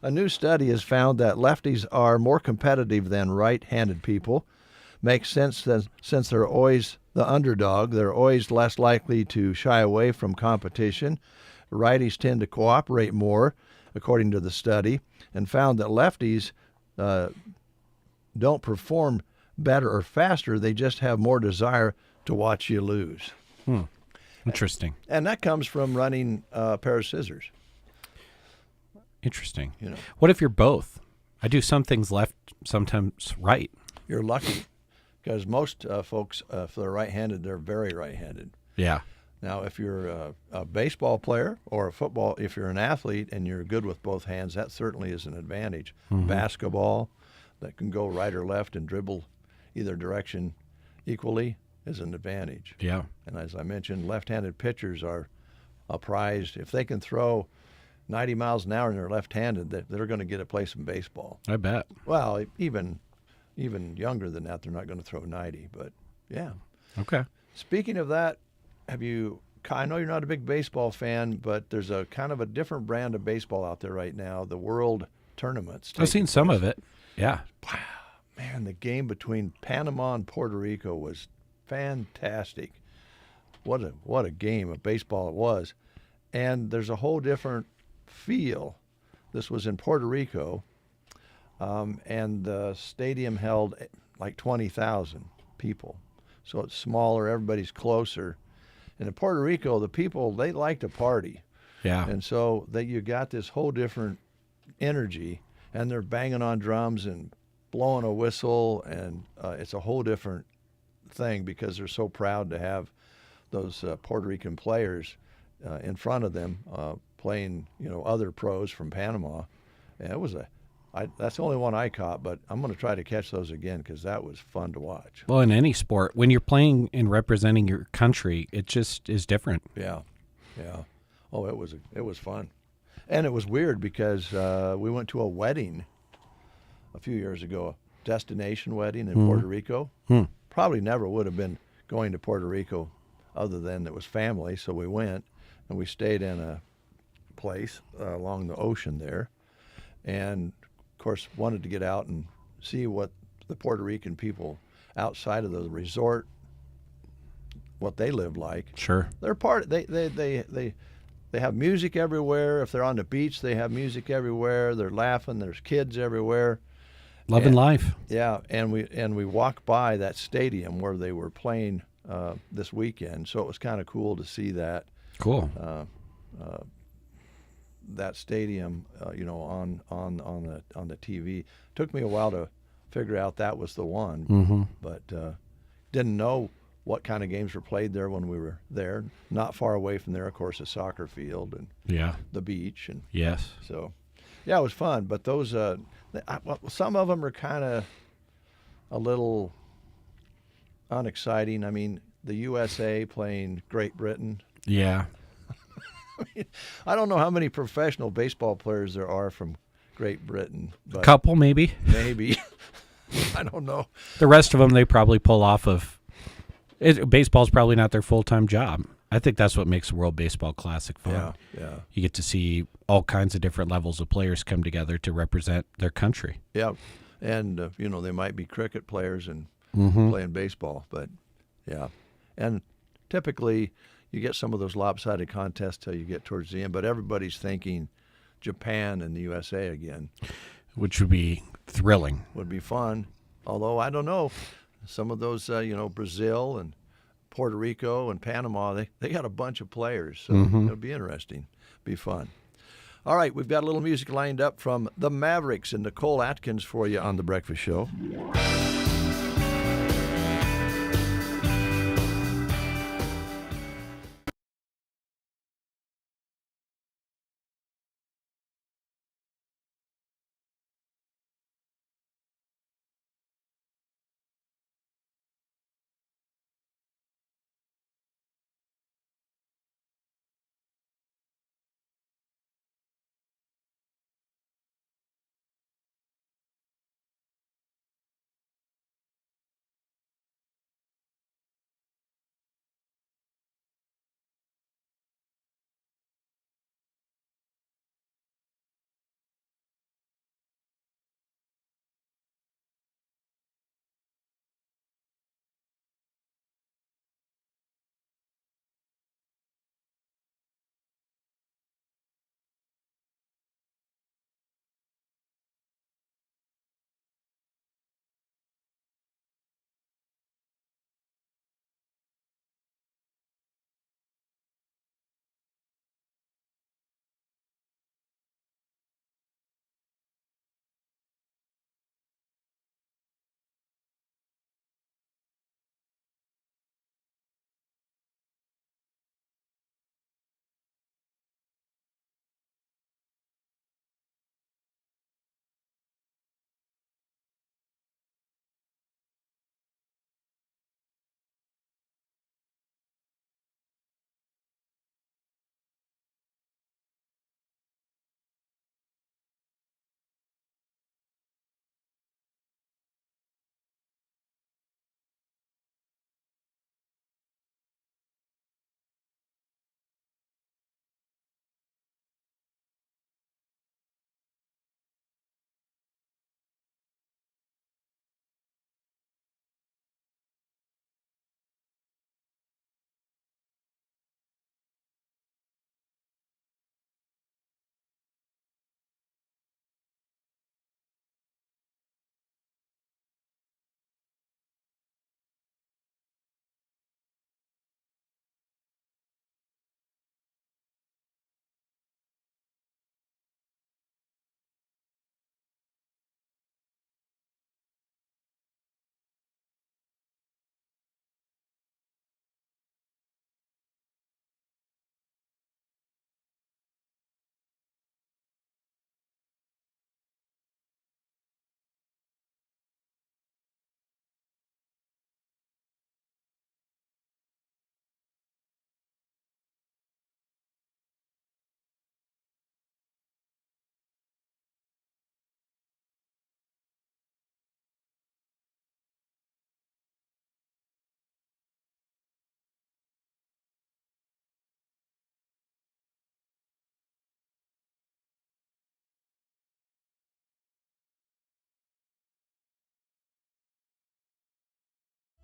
A new study has found that lefties are more competitive than right-handed people. Makes sense that since they're always the underdog, they're always less likely to shy away from competition. Righties tend to cooperate more, according to the study, and found that lefties don't perform better or faster. They just have more desire to watch you lose. Interesting. And that comes from running a pair of scissors. Interesting. You know. What if you're both? I do some things left, sometimes right. You're lucky, because most folks, if they're right-handed, they're very right-handed. Yeah. Now, if you're a baseball player or a football, if you're an athlete and you're good with both hands, that certainly is an advantage. Mhm. Basketball, that can go right or left and dribble either direction equally, is an advantage. Yeah. And as I mentioned, left-handed pitchers are prized. If they can throw 90 miles an hour and they're left-handed, they're going to get a place in baseball. I bet. Well, even younger than that, they're not going to throw 90. But yeah. Okay. Speaking of that, I know you're not a big baseball fan, but there's a kind of a different brand of baseball out there right now. The World Tournaments. I've seen some of it. Yeah. Wow, man, the game between Panama and Puerto Rico was fantastic. What a game of baseball it was. And there's a whole different feel. This was in Puerto Rico, and the stadium held like 20,000 people. So it's smaller, everybody's closer. And in Puerto Rico, the people, they like to party. Yeah. And so you got this whole different energy, and they're banging on drums and blowing a whistle, and it's a whole different thing because they're so proud to have those Puerto Rican players in front of them playing, other pros from Panama. And it was that's the only one I caught, but I'm going to try to catch those again because that was fun to watch. Well, in any sport, when you're playing and representing your country, it just is different. Yeah. Oh, it was fun. And it was weird because we went to a wedding a few years ago, a destination wedding in Puerto Rico. Probably never would have been going to Puerto Rico other than it was family, so we went, and we stayed in a place along the ocean there, and of course wanted to get out and see what the Puerto Rican people outside of the resort, what they live like. Sure. They're they have music everywhere. If they're on the beach, they have music everywhere. They're laughing. There's kids everywhere. Loving life. Yeah, and we walked by that stadium where they were playing this weekend, so it was kind of cool to see that. Cool. That stadium, on the TV. Took me a while to figure out that was the one, but didn't know what kind of games were played there when we were there. Not far away from there, of course, a soccer field and the beach, and yes. So, yeah, it was fun. But those, some of them are kind of a little unexciting. I mean, the USA playing Great Britain. Yeah. I don't know how many professional baseball players there are from Great Britain. But a couple, maybe. Maybe. I don't know. The rest of them, they probably pull off of. Baseball's probably not their full-time job. I think that's what makes the World Baseball Classic fun. Yeah. You get to see all kinds of different levels of players come together to represent their country. Yeah, and they might be cricket players and playing baseball, but yeah, and typically you get some of those lopsided contests till you get towards the end, but everybody's thinking Japan and the USA again, which would be thrilling. Would be fun, although I don't know. Some of those, Brazil and Puerto Rico and Panama, they got a bunch of players, so it'll be interesting, be fun. All right, we've got a little music lined up from the Mavericks and Nicole Atkins for you on The Breakfast Show.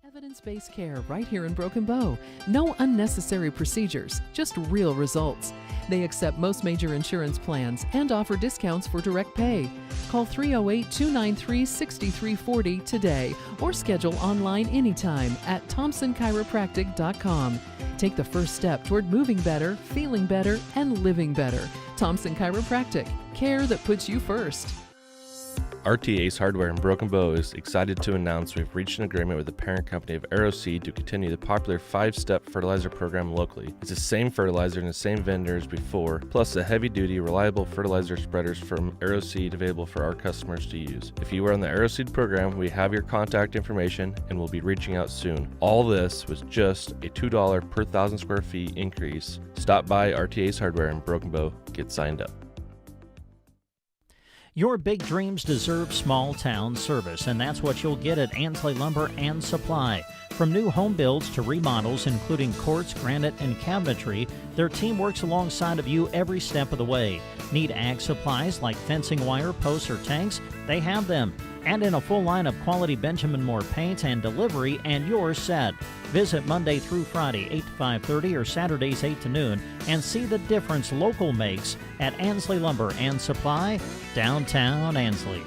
Evidence-based care right here in Broken Bow. No unnecessary procedures, just real results. They accept most major insurance plans and offer discounts for direct pay. Call 308-293-6340 today or schedule online anytime at thompsonchiropractic.com. Take the first step toward moving better, feeling better, and living better. Thompson Chiropractic, care that puts you first. RT Ace Hardware in Broken Bow is excited to announce we've reached an agreement with the parent company of Aeroseed to continue the popular 5-step fertilizer program locally. It's the same fertilizer and the same vendor as before, plus the heavy-duty, reliable fertilizer spreaders from Aeroseed available for our customers to use. If you are on the Aeroseed program, we have your contact information and will be reaching out soon. All this was just a $2 per 1,000 square feet increase. Stop by RT Ace Hardware in Broken Bow. Get signed up. Your big dreams deserve small town service, and that's what you'll get at Ansley Lumber and Supply. From new home builds to remodels, including quartz, granite, and cabinetry, their team works alongside of you every step of the way. Need ag supplies like fencing wire, posts, or tanks? They have them. And in a full line of quality Benjamin Moore paint and delivery, and you're set. Visit Monday through Friday, 8 to 5:30 or Saturdays, 8 to noon, and see the difference local makes at Ansley Lumber and Supply, downtown Ansley.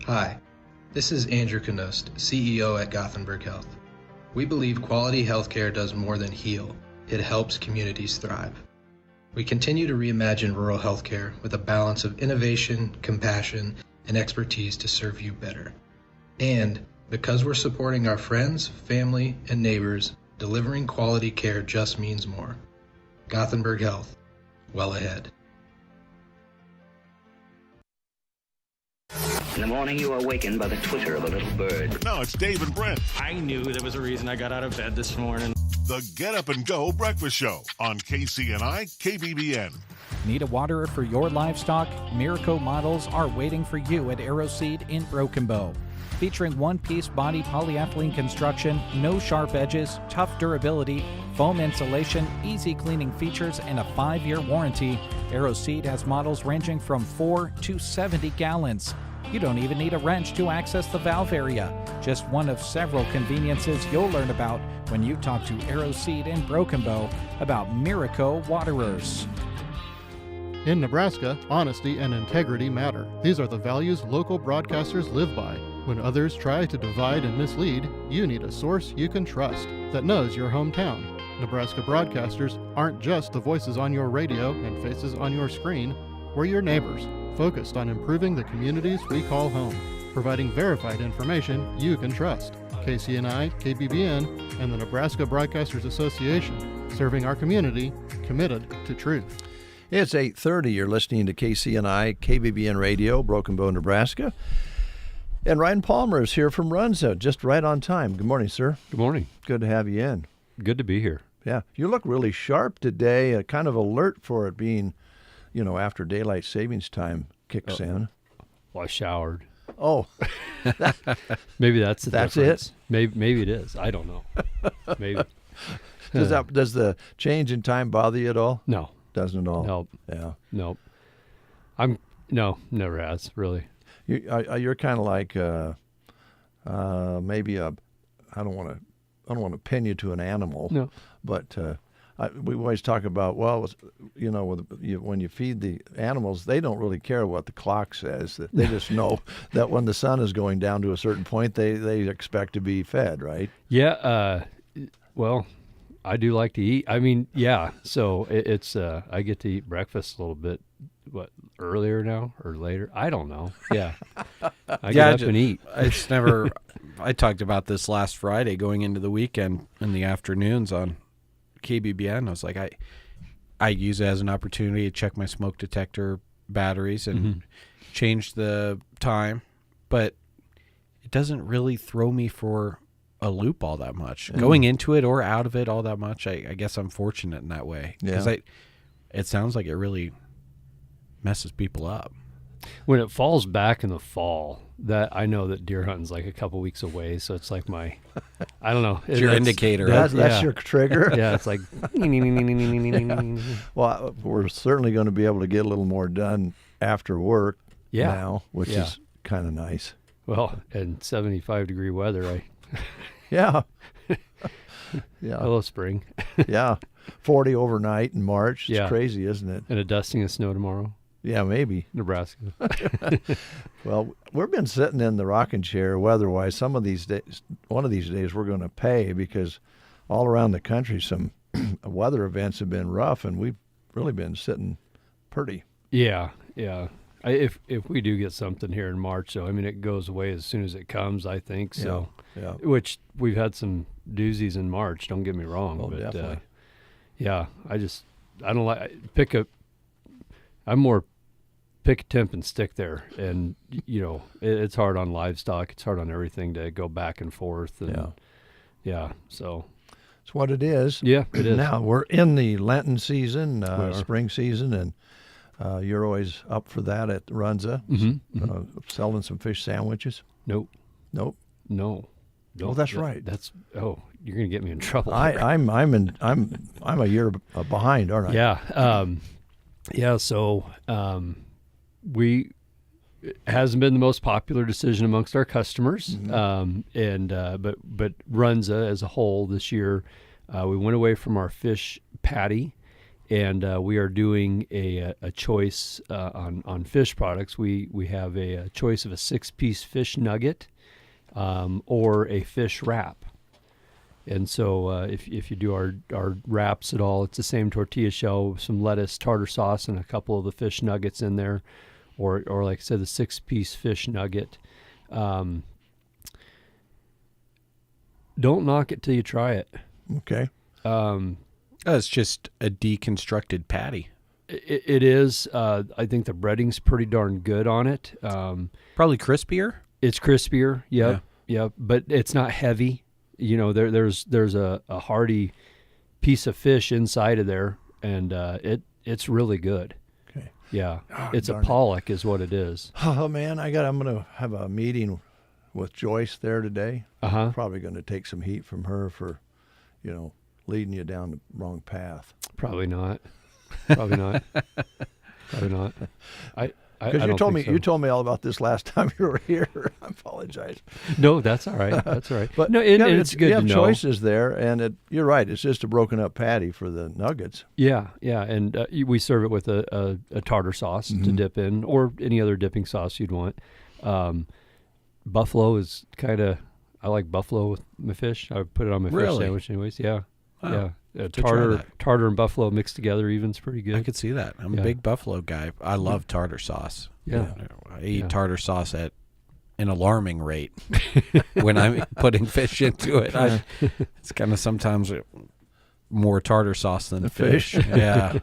Hi, this is Andrew Knost, CEO at Gothenburg Health. We believe quality healthcare does more than heal. It helps communities thrive. We continue to reimagine rural healthcare with a balance of innovation, compassion, and expertise to serve you better. And because we're supporting our friends, family, and neighbors, delivering quality care just means more. Gothenburg Health, well ahead. In the morning, you are awakened by the twitter of a little bird. Now it's Dave and Brent. I knew there was a reason I got out of bed this morning. The Get Up and Go Breakfast Show on KCNI KBBN. Need a waterer for your livestock? Miraco models are waiting for you at Aeroseed in Broken Bow. Featuring one-piece body polyethylene construction, no sharp edges, tough durability, foam insulation, easy cleaning features, and a 5-year warranty, Aeroseed has models ranging from 4 to 70 gallons. You don't even need a wrench to access the valve area. Just one of several conveniences you'll learn about when you talk to Aeroseed in Broken Bow about Miraco waterers. In Nebraska, honesty and integrity matter. These are the values local broadcasters live by. When others try to divide and mislead, you need a source you can trust that knows your hometown. Nebraska broadcasters aren't just the voices on your radio and faces on your screen. We're your neighbors, focused on improving the communities we call home, providing verified information you can trust. KCNI, KBBN, and the Nebraska Broadcasters Association, serving our community, committed to truth. It's 8:30. You're listening to KCNI, KBBN Radio, Broken Bow, Nebraska. And Ryan Palmer is here from Runza, just right on time. Good morning, sir. Good morning. Good to have you in. Good to be here. Yeah. You look really sharp today, kind of alert for it being, after daylight savings time kicks in. Well, I showered. Oh. Maybe that's the difference. It? Maybe it is. I don't know. Maybe. Does the change in time bother you at all? No. Doesn't at all? Nope. Yeah. Nope. Never has, really. You're kind of like maybe I don't want to pin you to an animal. No. But we always talk about, when you feed the animals, they don't really care what the clock says. They just know that when the sun is going down to a certain point, they expect to be fed, right? Yeah. Well, I do like to eat. I mean, yeah. So it's I get to eat breakfast a little bit. What, earlier now or later? I don't know. Yeah. I get up and eat. It's never. I talked about this last Friday going into the weekend in the afternoons on KBBN. I was like, I use it as an opportunity to check my smoke detector batteries and change the time, but it doesn't really throw me for a loop all that much. Going into it or out of it all that much. I guess I'm fortunate in that way. Because it sounds like it really messes people up. When it falls back in the fall, that I know that deer hunting's like a couple weeks away, so it's like I don't know. It's your indicator. That's your trigger. Yeah, it's like. Well, we're certainly going to be able to get a little more done after work now, which is kind of nice. Well, and 75-degree weather. Yeah. Yeah. Hello, spring. Yeah. 40 overnight in March. It's Yeah. crazy, isn't it? And a dusting of snow tomorrow. Yeah, maybe. Nebraska. Well, we've been sitting in the rocking chair weather-wise. Some of these days, one of these days, we're going to pay because all around the country, some weather events have been rough, and we've really been sitting pretty. Yeah, yeah. If we do get something here in March, though, I mean, it goes away as soon as it comes, I think. So, Yeah. Which we've had some doozies in March. Don't get me wrong, Oh, but definitely. yeah, I don't like I'm more pick a temp and stick there, and it's hard on livestock. It's hard on everything to go back and forth. And, yeah. So it's what it is. Yeah, it is. Now we're in the Lenten season, We are. spring season, and you're always up for that at Runza, selling some fish sandwiches. Nope. No. Oh, that's right. You're gonna get me in trouble. I'm a year behind, aren't I? Yeah. So it hasn't been the most popular decision amongst our customers, but Runza as a whole this year, we went away from our fish patty, and we are doing a choice on fish products. We have a choice of a 6-piece fish nugget or a fish wrap. And so if you do our wraps at all, it's the same tortilla shell with some lettuce, tartar sauce, and a couple of the fish nuggets in there, or like I said, the 6-piece fish nugget. Don't knock it till you try it. Okay. It's just a deconstructed patty. It is. I think the breading's pretty darn good on it. Probably crispier. It's crispier. Yep. But it's not heavy. There's a hearty piece of fish inside of there, and it's really good. Okay. Yeah. It's a darn it. pollock is what it is. Oh man, I'm going to have a meeting with Joyce there today. Probably going to take some heat from her for, leading you down the wrong path. Probably not. Probably not. Because you told me all about this last time you were here. I apologize. No, that's all right. That's all right. But no, it's good you to have know. choices there, and you're right. It's just a broken up patty for the nuggets. Yeah, and we serve it with a tartar sauce to dip in, or any other dipping sauce you'd want. Buffalo is I like buffalo with my fish. I put it on my fish sandwich, anyways. Yeah, Wow. yeah. Try Tartar and buffalo mixed together even's pretty good. I could see that. I'm a big buffalo guy. I love tartar sauce. Yeah. I eat tartar sauce at an alarming rate when I'm putting fish into it. It's kind of sometimes more tartar sauce than fish. Yeah.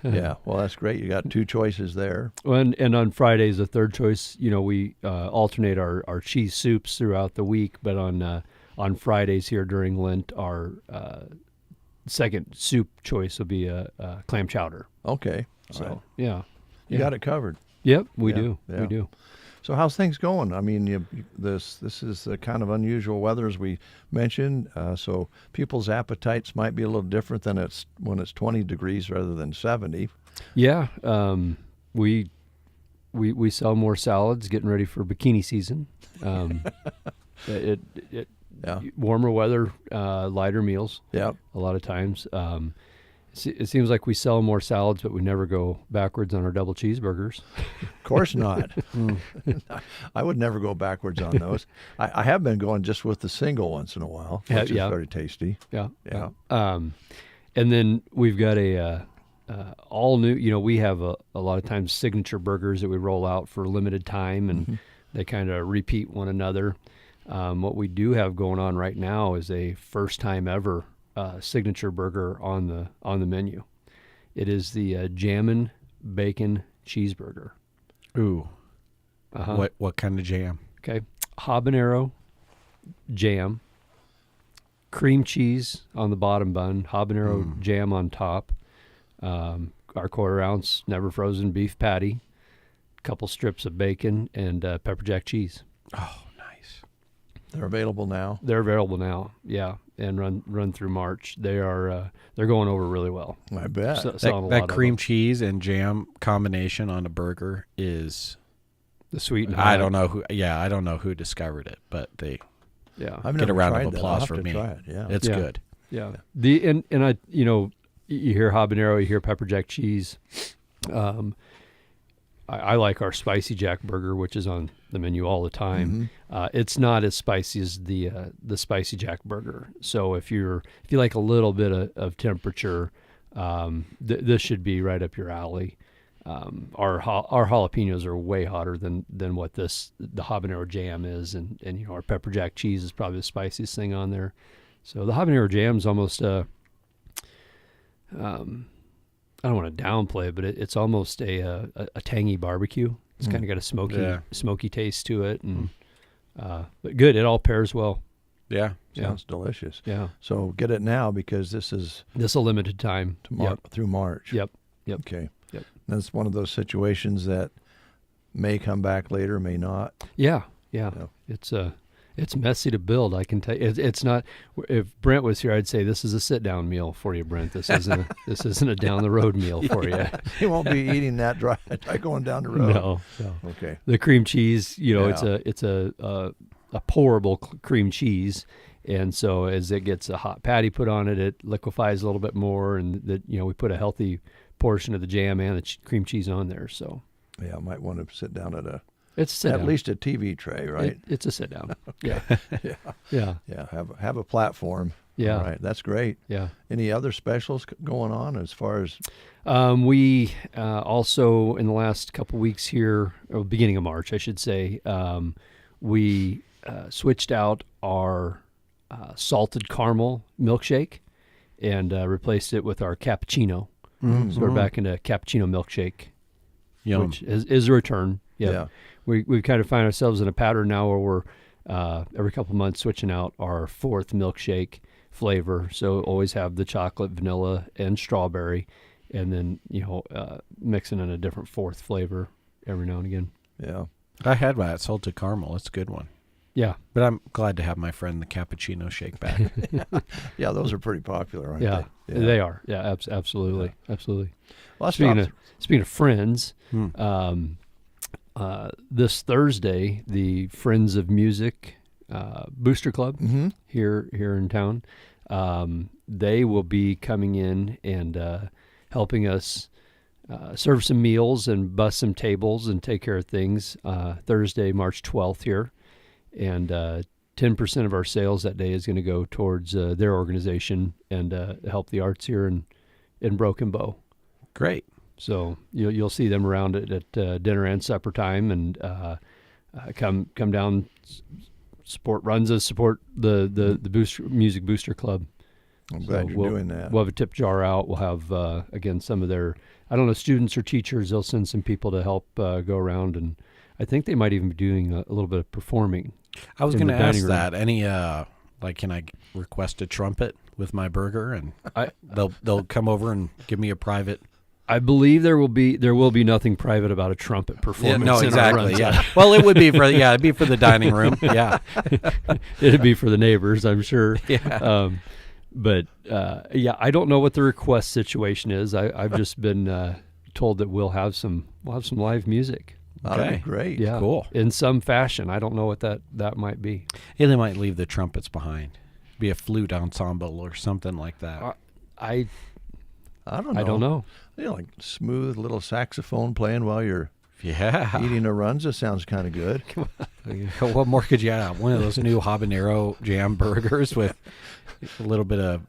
Yeah. Well, that's great. You got 2 choices there. And on Fridays, the third choice, we alternate our cheese soups throughout the week, but on Fridays here during Lent, our second soup choice will be a clam chowder. Okay. So, right. yeah. You got it covered. Yep, we Yeah, do. yeah. We do. So how's things going? I mean, this is the kind of unusual weather as we mentioned. So people's appetites might be a little different than when it's 20 degrees rather than 70. Yeah, we sell more salads, getting ready for bikini season. Warmer weather, lighter meals. Yeah, a lot of times. It seems like we sell more salads, but we never go backwards on our double cheeseburgers. Of course not. I would never go backwards on those. I have been going just with the single once in a while, which is very tasty. Yeah. Yeah. And then we've got a all new, we have a lot of times signature burgers that we roll out for a limited time, and they kind of repeat one another. What we do have going on right now is a first time ever signature burger on the menu. It is the Jammin' Bacon Cheeseburger. Ooh. What kind of jam? Okay. Habanero jam, cream cheese on the bottom bun, habanero jam on top, our 1/4 ounce never frozen beef patty, a couple strips of bacon, and pepper jack cheese. Oh, nice. They're available now? They're available now, yeah, and run through March. They're going over really well. I bet. That cream cheese and jam combination on a burger is The sweet and I hot. don't know who. Yeah, I don't know who discovered it, but they I've get never a round tried of that. applause I'll for have to me. try it, yeah. It's good. Yeah. And I, you hear habanero, you hear pepper jack cheese. I like our spicy jack burger, which is on the menu all the time. It's not as spicy as the spicy jack burger. So if you like a little bit of temperature, this should be right up your alley. Our jalapenos are way hotter than what the habanero jam is, and our pepper jack cheese is probably the spiciest thing on there. So the habanero jam is almost I don't want to downplay it, but it's almost a tangy barbecue. It's kind of got a smoky taste to it, and but good. It all pairs well. Yeah, sounds delicious. Yeah. So get it now because this is a limited time through March. Yep. Okay. Yep. That's one of those situations that may come back later, may not. Yeah. It's messy to build. I can tell you. It's not. If Brent was here, I'd say this is a sit-down meal for you, Brent. This isn't a down-the-road meal for you. He won't be eating that dry going down the road. No. Okay. The cream cheese, it's a pourable cream cheese, and so as it gets a hot patty put on it, it liquefies a little bit more, and we put a healthy portion of the jam and the cream cheese on there. So yeah, I might want to sit down at at least a TV tray, right? It's a sit down. Okay. Yeah. Have a platform. Yeah. All right. That's great. Yeah. Any other specials going on as far as? We also in the last couple weeks here, or beginning of March, I should say, we switched out our salted caramel milkshake and replaced it with our cappuccino. So we're back into cappuccino milkshake, which is a return. Yeah. We kind of find ourselves in a pattern now where we're every couple of months switching out our fourth milkshake flavor. So always have the chocolate, vanilla, and strawberry, and then mixing in a different fourth flavor every now and again. Yeah, I had that salted caramel. It's a good one. Yeah, but I'm glad to have my friend the cappuccino shake back. Yeah, those are pretty popular, aren't they? Yeah, they are. Yeah, absolutely, absolutely. Well, speaking of friends, this Thursday, the Friends of Music Booster Club here in town, they will be coming in and helping us serve some meals and bus some tables and take care of things Thursday, March 12th here. And 10% of our sales that day is going to go towards their organization and help the arts here in Broken Bow. Great. So you'll see them around at dinner and supper time, and come down, support the Music Booster Club. I'm glad you're doing that. We'll have a tip jar out. We'll have again some of their students or teachers. They'll send some people to help go around, and I think they might even be doing a little bit of performing. I was going to ask that. Any can I request a trumpet with my burger, and they'll come over and give me a private. I believe there will be nothing private about a trumpet performance. Yeah, no, exactly. Yeah. Well, it would be it'd be for the dining room. Yeah. It'd be for the neighbors, I'm sure. Yeah. But I don't know what the request situation is. I've just been told that we'll have some live music. That'd be great. Yeah. Cool. In some fashion. I don't know what that might be. Yeah, they might leave the trumpets behind. Be a flute ensemble or something like that. I don't know. Like smooth little saxophone playing while you're eating a runza sounds kind of good. What more could you have? One of those new habanero jam burgers with a little bit of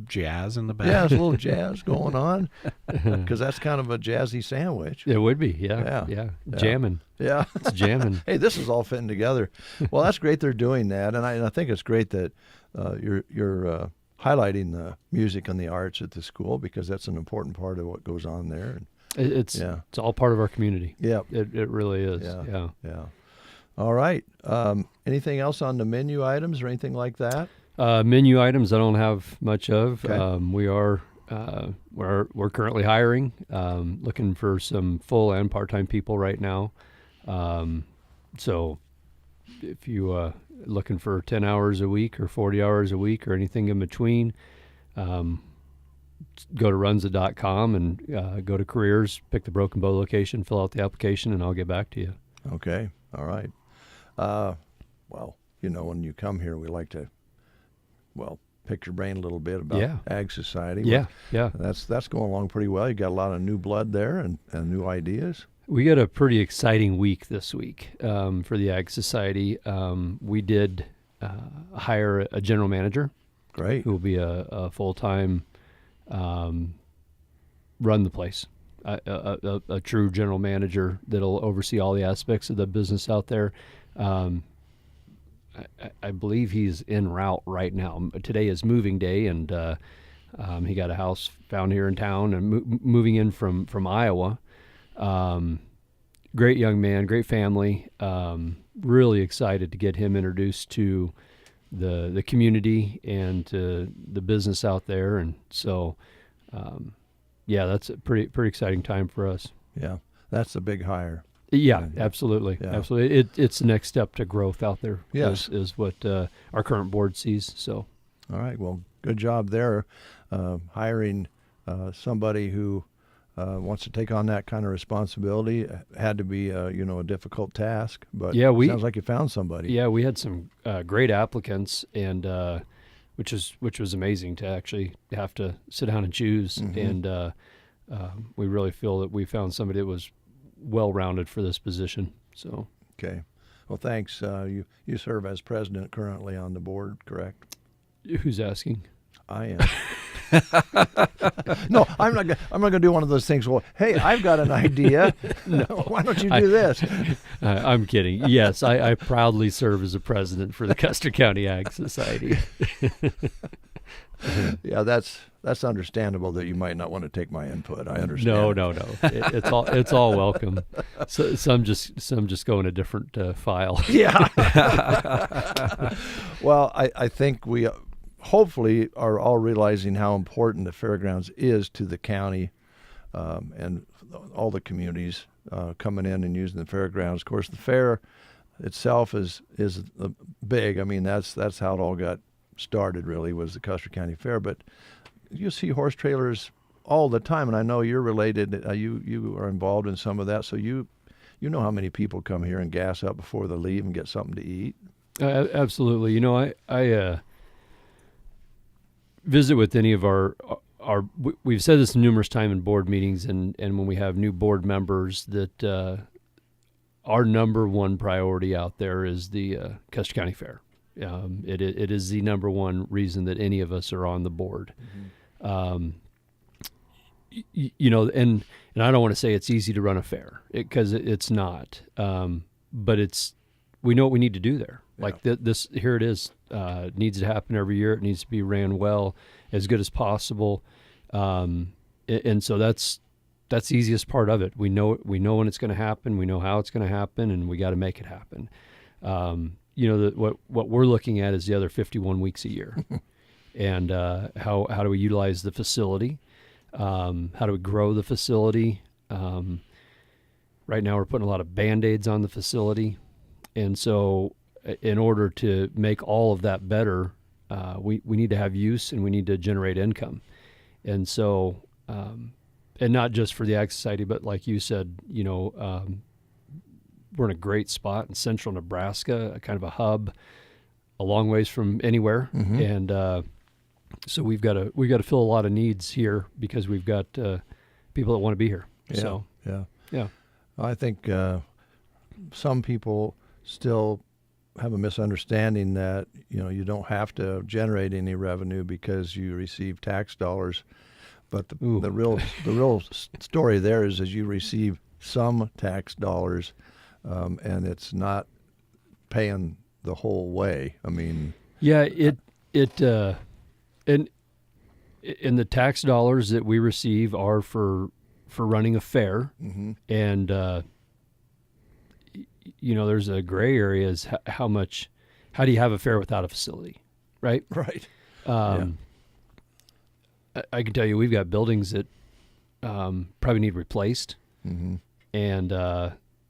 jazz in the back. Yeah, there's a little jazz going on because that's kind of a jazzy sandwich. It would be, yeah. Jamming. Yeah, it's jamming. Hey, this is all fitting together. Well, that's great they're doing that, and I think it's great that you're highlighting the music and the arts at the school because that's an important part of what goes on there. And it's all part of our community. Yeah, it really is. Yeah. All right. Anything else on the menu items or anything like that? Menu items I don't have much of. Okay. We're currently hiring, looking for some full and part-time people right now. So if you looking for 10 hours a week or 40 hours a week or anything in between, go to runza.com and go to careers, pick the Broken Bow location, fill out the application, and I'll get back to you. Okay. All right. Well, when you come here, we like to, pick your brain a little bit about Ag Society. Yeah. That's going along pretty well. You got a lot of new blood there and new ideas. We got a pretty exciting week this week for the Ag Society. We did hire a general manager. Great. Who will be a full-time run the place. A true general manager that'll oversee all the aspects of the business out there. I believe he's en route right now. Today is moving day, and he got a house found here in town and moving in from Iowa. Great young man, great family. Really excited to get him introduced to the community and to the business out there, and so that's a pretty exciting time for us. Yeah, that's a big hire. Yeah, absolutely. Yeah. Absolutely. It's the next step to growth out there. Yes. Is what our current board sees. So, all right. Well, good job there, hiring somebody who wants to take on that kind of responsibility. Had to be a difficult task, but sounds like you found somebody. Yeah, we had some great applicants, and which was amazing to actually have to sit down and choose. Mm-hmm. And we really feel that we found somebody that was well-rounded for this position. So okay, well, thanks. You serve as president currently on the board, correct? Who's asking? I am. No, I'm not going to do one of those things. Well, hey, I've got an idea. No, why don't you do this? I'm kidding. Yes, I proudly serve as a president for the Custer County Ag Society. Yeah, that's understandable that you might not want to take my input. I understand. No. It's all welcome. So, some just go in a different file. Yeah. Well, I think we hopefully are all realizing how important the fairgrounds is to the county and all the communities coming in and using the fairgrounds. Of course, the fair itself is big. I mean, that's how it all got started, really, was the Custer County Fair. But you see horse trailers all the time, and I know you're related. You are involved in some of that, so you know how many people come here and gas up before they leave and get something to eat. Absolutely. I visit with any of our we've said this numerous times in board meetings and when we have new board members that our number one priority out there is the Custer County Fair. It is the number one reason that any of us are on the board. Mm-hmm. And I don't want to say it's easy to run a fair because it's not. But we know what we need to do there. Yeah. Like this, here it is. It needs to happen every year. It needs to be ran well, as good as possible. And so that's the easiest part of it. We know when it's going to happen. We know how it's going to happen, and we got to make it happen. What we're looking at is the other 51 weeks a year, and how do we utilize the facility? How do we grow the facility? Right now, we're putting a lot of Band-Aids on the facility, and so in order to make all of that better, we need to have use and we need to generate income, and so and not just for the Ag Society, but like you said, we're in a great spot in central Nebraska, kind of a hub, a long ways from anywhere, mm-hmm. and so we've got to fill a lot of needs here because we've got people that want to be here. Yeah, so yeah. I think some people still have a misunderstanding that you don't have to generate any revenue because you receive tax dollars, but the real story there is you receive some tax dollars. And it's not paying the whole way. I mean, yeah, and the tax dollars that we receive are for running a fair, mm-hmm. and there's a gray area is how do you have a fair without a facility, right? Right. I can tell you we've got buildings that probably need replaced, mm-hmm. and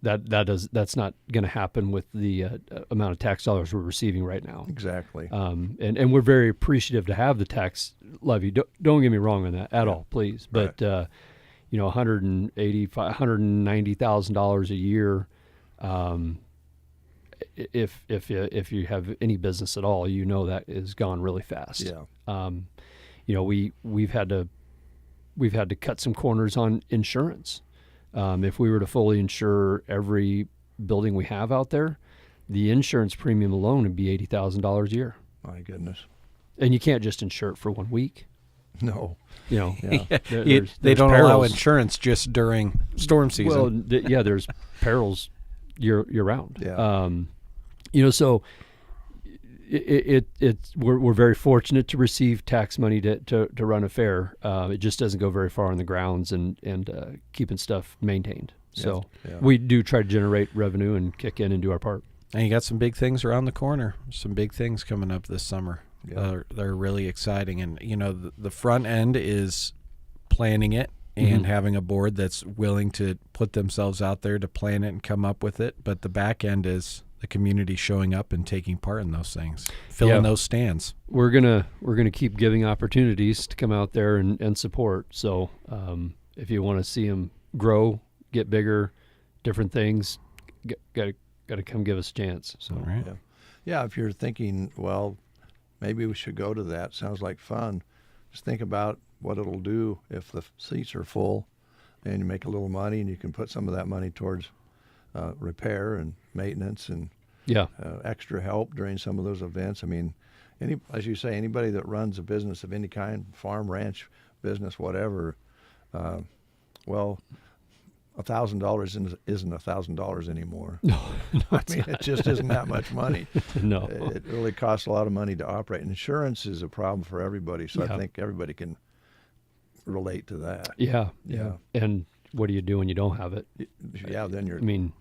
that's not going to happen with the amount of tax dollars we're receiving right now. Exactly. And we're very appreciative to have the tax levy. Don't get me wrong on that at all, please. But right. $190,000 a year If you have any business at all, that is gone really fast. Yeah. We've had to cut some corners on insurance. If we were to fully insure every building we have out there, the insurance premium alone would be $80,000 a year. My goodness. And you can't just insure it for 1 week. No. Yeah. They don't allow insurance just during storm season. Well, there's perils year round. Yeah. So we're very fortunate to receive tax money to run a fair. It just doesn't go very far on the grounds and keeping stuff maintained. So we do try to generate revenue and kick in and do our part. And you got some big things around the corner. Some big things coming up this summer. Yeah. They're really exciting. And, the front end is planning it and having a board that's willing to put themselves out there to plan it and come up with it. But the back end is the community showing up and taking part in those things, filling those stands. We're gonna keep giving opportunities to come out there and support. So if you want to see them grow, get bigger, different things, got to come give us a chance. So all right. Yeah. If you're thinking, well, maybe we should go to that. Sounds like fun. Just think about what it'll do if the seats are full and you make a little money, and you can put some of that money towards repair and maintenance and extra help during some of those events. I mean, as you say, anybody that runs a business of any kind, farm, ranch, business, whatever, $1,000 isn't $1,000 anymore. No, I mean, it just isn't that much money. No. It really costs a lot of money to operate. And insurance is a problem for everybody, so I think everybody can relate to that. Yeah. And what do you do when you don't have it? Yeah, then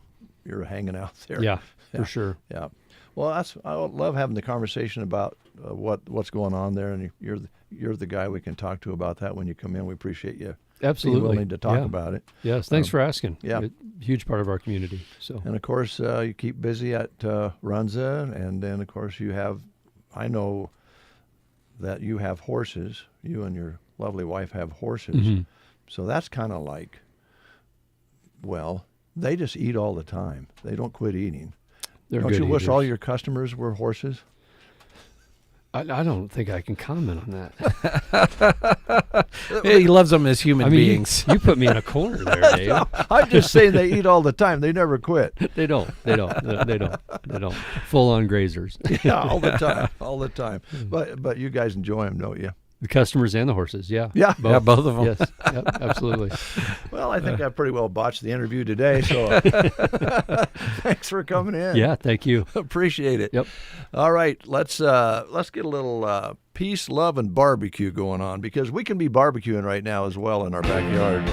you're hanging out there. Yeah, for sure. Yeah. Well, I love having the conversation about what's going on there, and you're the guy we can talk to about that when you come in. We appreciate you. Absolutely. Being willing to talk about it. Yes, thanks for asking. Yeah. Huge part of our community. So. And of course, you keep busy at Runza, and then of course I know that you have horses. You and your lovely wife have horses. Mm-hmm. So that's kind of like, well, they just eat all the time. They don't quit eating. Don't you wish all your customers were horses? I don't think I can comment on that. He loves them as human beings. You put me in a corner there, Dave. No, I'm just saying they eat all the time. They never quit. They don't. Full on grazers. Yeah, all the time. But you guys enjoy them, don't you? The customers and the horses, yeah. Yeah, both of them. Yes, absolutely. Well, I think I pretty well botched the interview today, so thanks for coming in. Yeah, thank you. Appreciate it. Yep. All right, let's get a little peace, love, and barbecue going on, because we can be barbecuing right now as well in our backyard.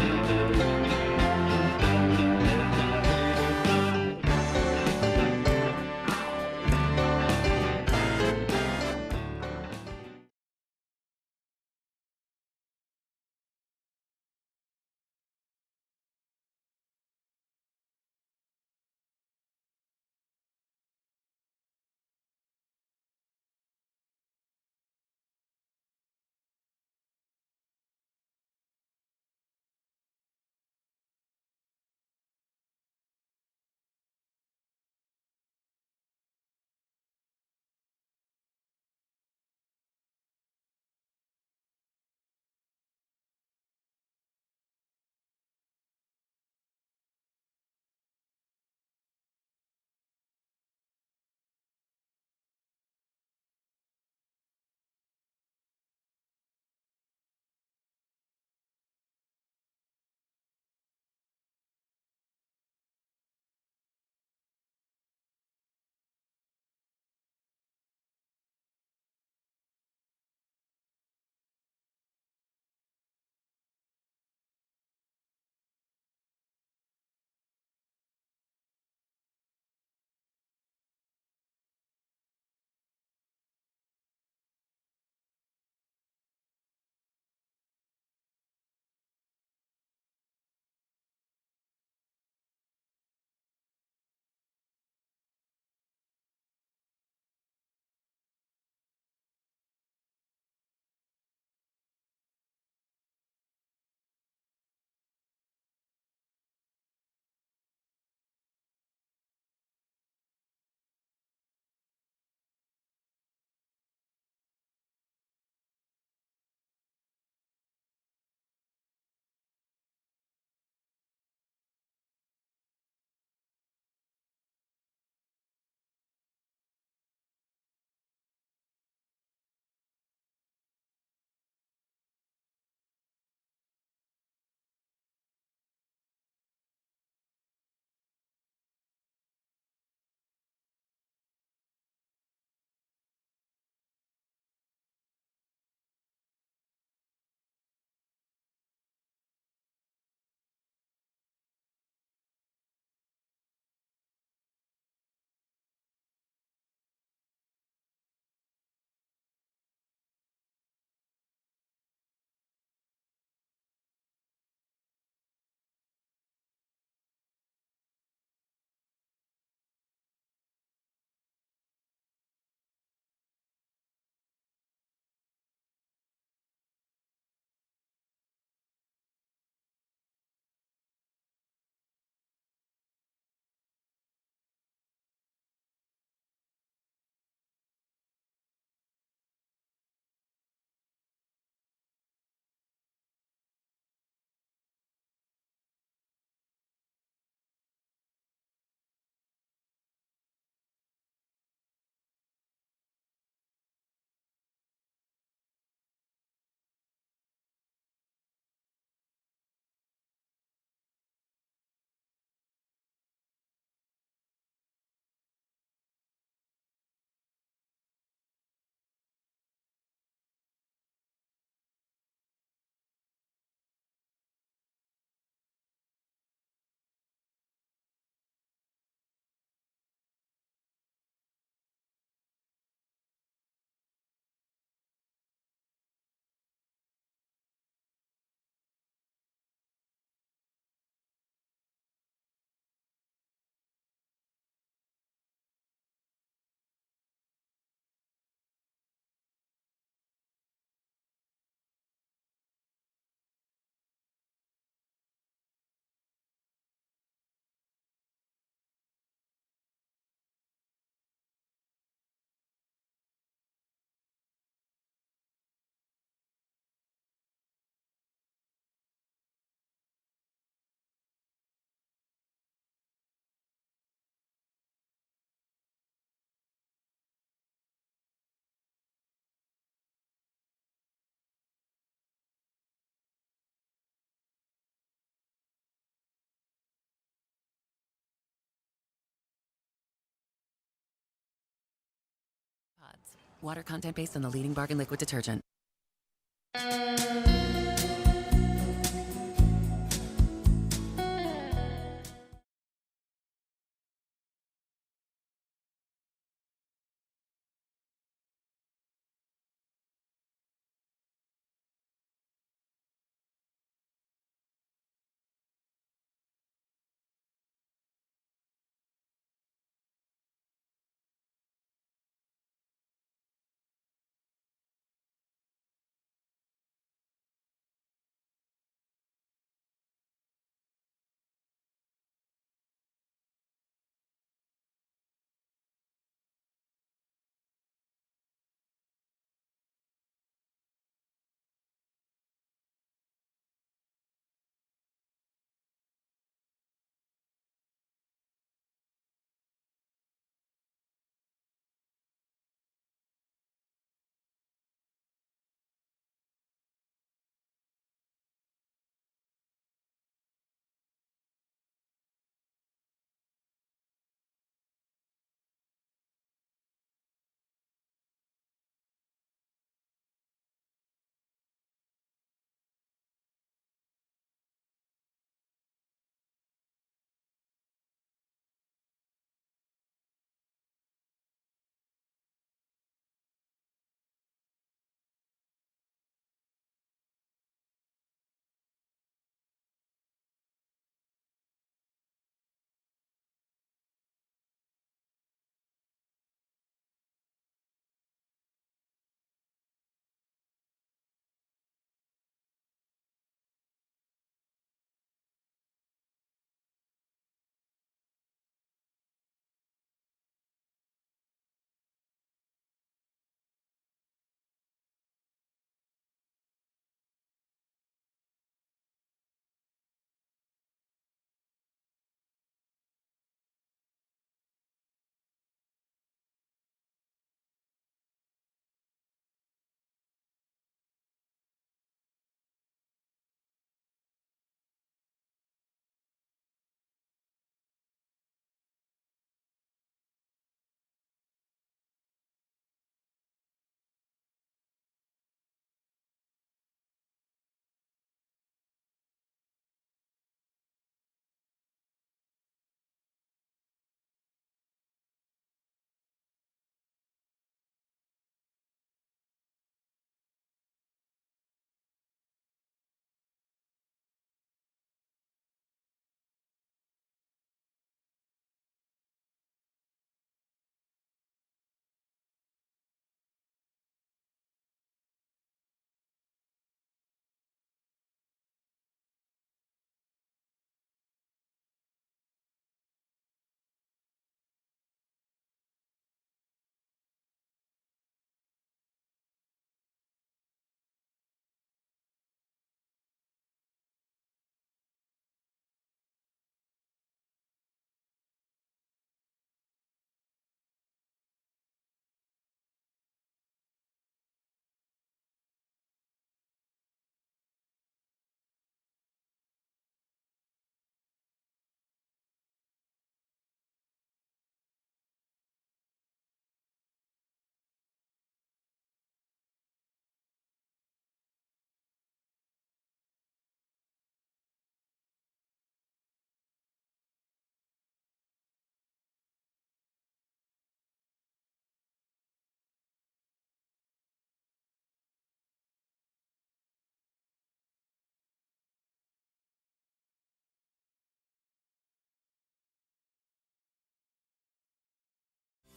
Water content based on the leading bargain liquid detergent.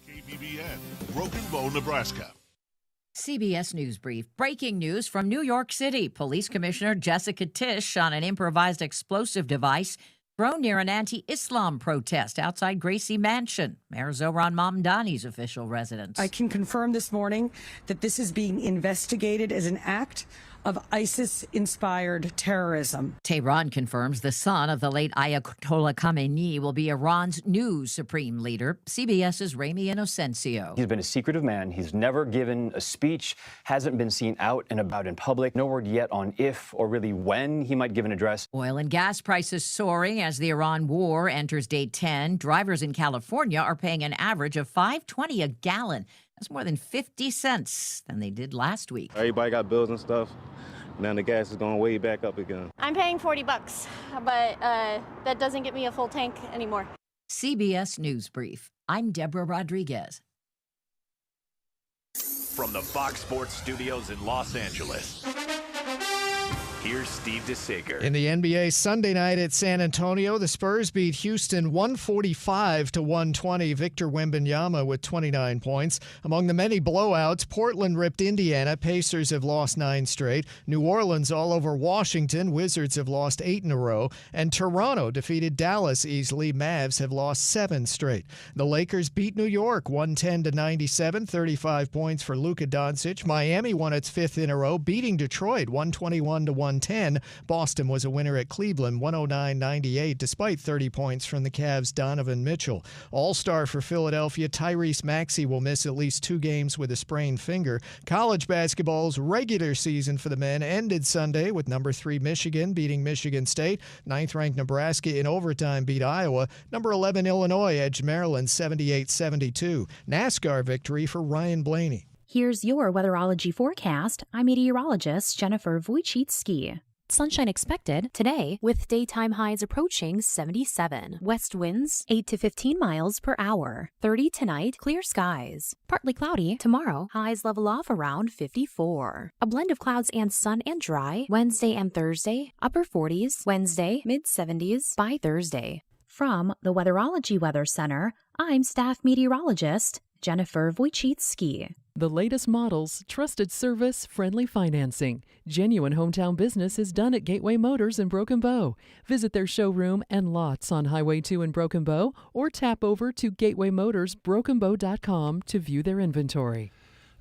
KBBN, Broken Bow, Nebraska. CBS News Brief. Breaking news from New York City. Police Commissioner Jessica Tisch on an improvised explosive device thrown near an anti-Islam protest outside Gracie Mansion, Mayor Zohran Mamdani's official residence. I can confirm this morning that this is being investigated as an act of ISIS-inspired terrorism. Tehran confirms the son of the late Ayatollah Khamenei will be Iran's new supreme leader. CBS's Ramy Inocencio. He's been a secretive man. He's never given a speech, hasn't been seen out and about in public. No word yet on if or really when he might give an address. Oil and gas prices soaring as the Iran war enters day 10. Drivers in California are paying an average of $5.20 a gallon. That's more than 50 cents than they did last week. Everybody got bills and stuff. Now the gas is going way back up again. I'm paying $40, but that doesn't get me a full tank anymore. CBS News Brief. I'm Deborah Rodriguez. From the Fox Sports Studios in Los Angeles, here's Steve DeSager. In the NBA Sunday night at San Antonio, the Spurs beat Houston 145-120. Victor Wembanyama with 29 points. Among the many blowouts, Portland ripped Indiana. Pacers have lost 9 straight. New Orleans all over Washington. Wizards have lost 8 in a row. And Toronto defeated Dallas easily. Mavs have lost 7 straight. The Lakers beat New York 110-97. 35 points for Luka Doncic. Miami won its 5th in a row, beating Detroit 121-110. Boston was a winner at Cleveland 109-98 despite 30 points from the Cavs' Donovan Mitchell. All-star for Philadelphia, Tyrese Maxey will miss at least 2 games with a sprained finger. College basketball's regular season for the men ended Sunday with number 3 Michigan beating Michigan State. 9th-ranked Nebraska in overtime beat Iowa. Number 11 Illinois edged Maryland 78-72. NASCAR victory for Ryan Blaney. Here's your weatherology forecast. I'm meteorologist Jennifer Wojcicki. Sunshine expected today with daytime highs approaching 77. West winds 8 to 15 miles per hour. 30 tonight, clear skies. Partly cloudy tomorrow, highs level off around 54. A blend of clouds and sun and dry Wednesday and Thursday, upper 40s. Wednesday, mid 70s by Thursday. From the Weatherology Weather Center, I'm staff meteorologist Jennifer Wojcicki. The latest models, trusted service, friendly financing. Genuine hometown business is done at Gateway Motors in Broken Bow. Visit their showroom and lots on Highway 2 in Broken Bow or tap over to gatewaymotorsbrokenbow.com to view their inventory.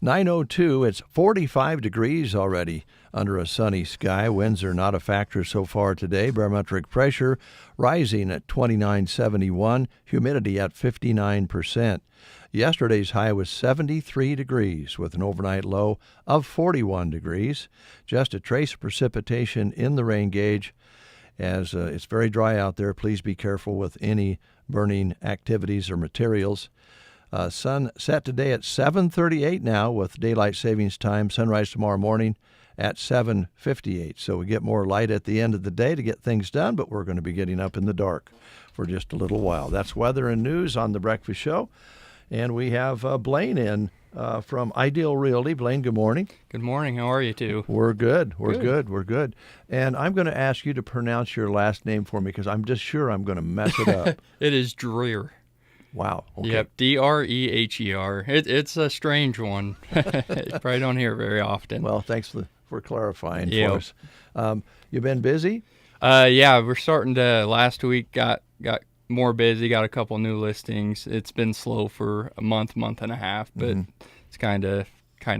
9:02, it's 45 degrees already under a sunny sky. Winds are not a factor so far today. Barometric pressure rising at 2971, humidity at 59%. Yesterday's high was 73 degrees with an overnight low of 41 degrees. Just a trace of precipitation in the rain gauge. As it's very dry out there, please be careful with any burning activities or materials. Sun set today at 7:38 now with daylight savings time. Sunrise tomorrow morning at 7:58. So we get more light at the end of the day to get things done, but we're going to be getting up in the dark for just a little while. That's weather and news on The Breakfast Show. And we have Blaine in from Ideal Realty. Blaine, good morning. Good morning. How are you two? We're good. We're good. And I'm going to ask you to pronounce your last name for me because I'm just sure I'm going to mess it up. It is Dreher. Wow. Okay. Yep, Dreher. It's a strange one. You probably don't hear it very often. Well, thanks for clarifying for us. You've been busy? Yeah, we're starting to. Last week got more busy. Got a couple new listings. It's been slow for a month and a half, but it's kind of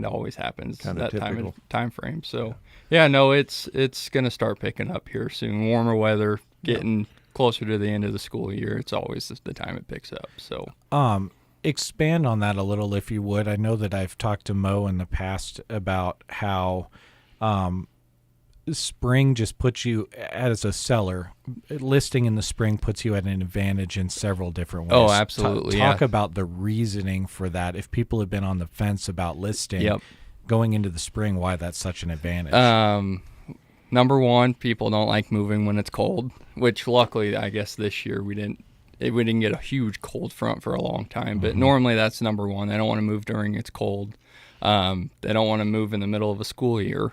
always happens that time frame. So yeah, no, it's gonna start picking up here soon. Warmer weather, getting closer to the end of the school year. It's always the time it picks up. So expand on that a little if you would. I know that I've talked to Mo in the past about how spring just puts you, as a seller, listing in the spring puts you at an advantage in several different ways. Oh, absolutely. Talk about the reasoning for that. If people have been on the fence about listing going into the spring, why that's such an advantage. Number one, people don't like moving when it's cold, which luckily, I guess this year we didn't get a huge cold front for a long time. But normally that's number one. They don't want to move during it's cold. They don't want to move in the middle of a school year.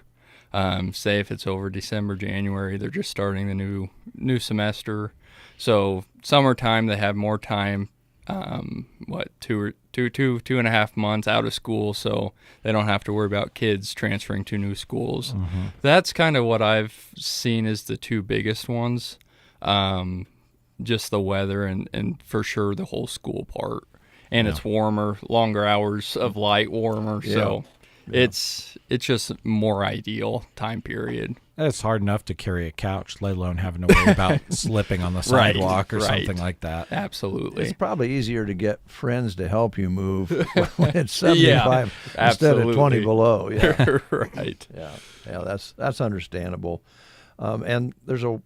Say if it's over December, January, they're just starting the new semester. So summertime, they have more time, 2.5 months out of school, so they don't have to worry about kids transferring to new schools. That's kind of what I've seen as the two biggest ones, just the weather and for sure the whole school part. And it's warmer, longer hours of light, warmer, so... It's just more ideal time period. It's hard enough to carry a couch, let alone having to worry about slipping on the sidewalk or something like that. Absolutely. It's probably easier to get friends to help you move when it's 75 instead of 20 below. Yeah. Right. Yeah, that's understandable. And there's we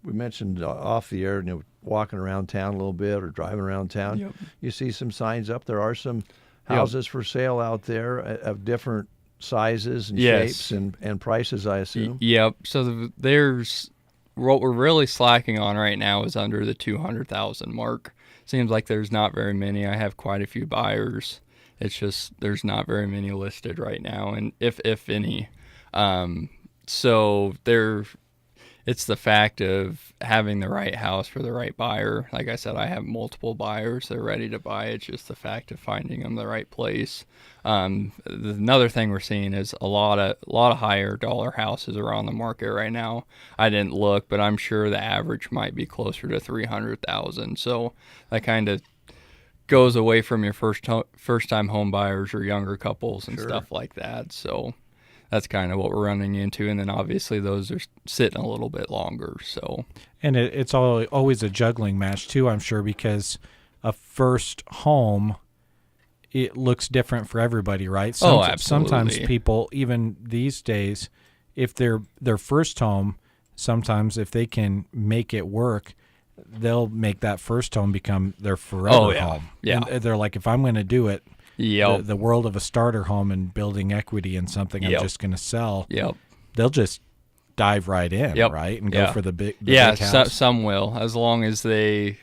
mentioned off the air, walking around town a little bit or driving around town. You see some signs up. There are some houses for sale out there of different sizes and Yes. shapes and prices, I assume. Yep. So there's what we're really slacking on right now is under the 200,000 mark. Seems like there's not very many. I have quite a few buyers. It's just there's not very many listed right now, and if any. So it's the fact of having the right house for the right buyer. Like I said, I have multiple buyers. They're ready to buy. It's just the fact of finding them the right place. Another thing we're seeing is a lot of higher dollar houses are on the market right now. I didn't look, but I'm sure the average might be closer to 300,000. So that kind of goes away from your first time home buyers or younger couples and stuff like that. So that's kind of what we're running into, and then obviously those are sitting a little bit longer. So, and it's always a juggling match too, I'm sure, because a first home, it looks different for everybody, right? Absolutely. Sometimes people, even these days, if their first home, sometimes if they can make it work, they'll make that first home become their forever home. Yeah, and they're like, if I'm going to do it. Yep. The world of a starter home and building equity in something I'm just going to sell. Yep. They'll just dive right in, right, and go for the big. Big house. Some will, as long as they,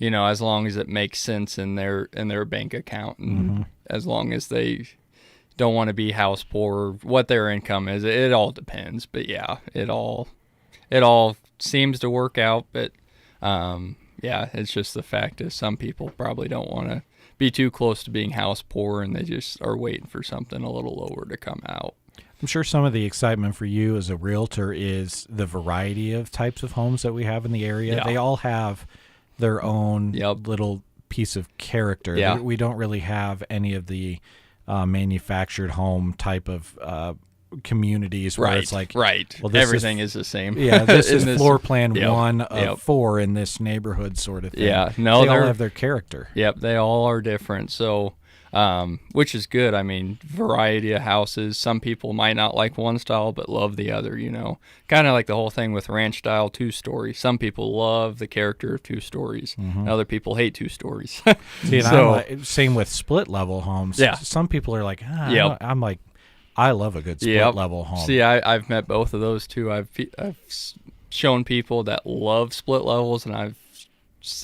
as long as it makes sense in their bank account, and as long as they don't want to be house poor, what their income is. It all depends, but yeah, it all seems to work out. But it's just the fact is some people probably don't want to be too close to being house poor, and they just are waiting for something a little lower to come out. I'm sure some of the excitement for you as a realtor is the variety of types of homes that we have in the area. They all have their own little piece of character. Yeah. We don't really have any of the manufactured home type of communities where it's like, well, everything is the same. Yeah, this is floor plan 1 of 4 in this neighborhood sort of thing. Yeah, no, they all have their character. Yep, they all are different. So, which is good. I mean, variety of houses. Some people might not like one style but love the other. Kind of like the whole thing with ranch style 2-story. Some people love the character of 2 stories. And other people hate 2 stories. See, and same with split level homes. Yeah, some people are like, I'm like, I love a good split level home. See, I've met both of those too. I've shown people that love split levels, and I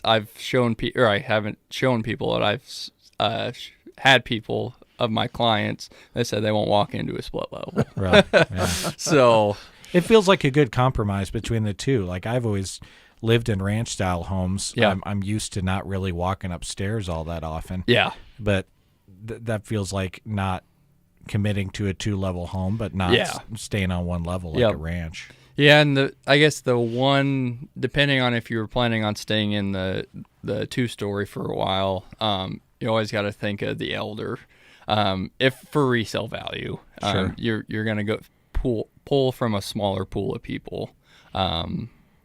haven't shown people that I've had people of my clients that said they won't walk into a split level. Right. Yeah. So it feels like a good compromise between the two. Like I've always lived in ranch style homes. Yeah. I'm used to not really walking upstairs all that often. Yeah. But that feels like not committing to a 2-level home, but not staying on one level like a ranch. Yeah, and I guess the one, depending on if you were planning on staying in the 2-story for a while, you always got to think of the elder. If for resale value, Sure. you're going to go pull from a smaller pool of people,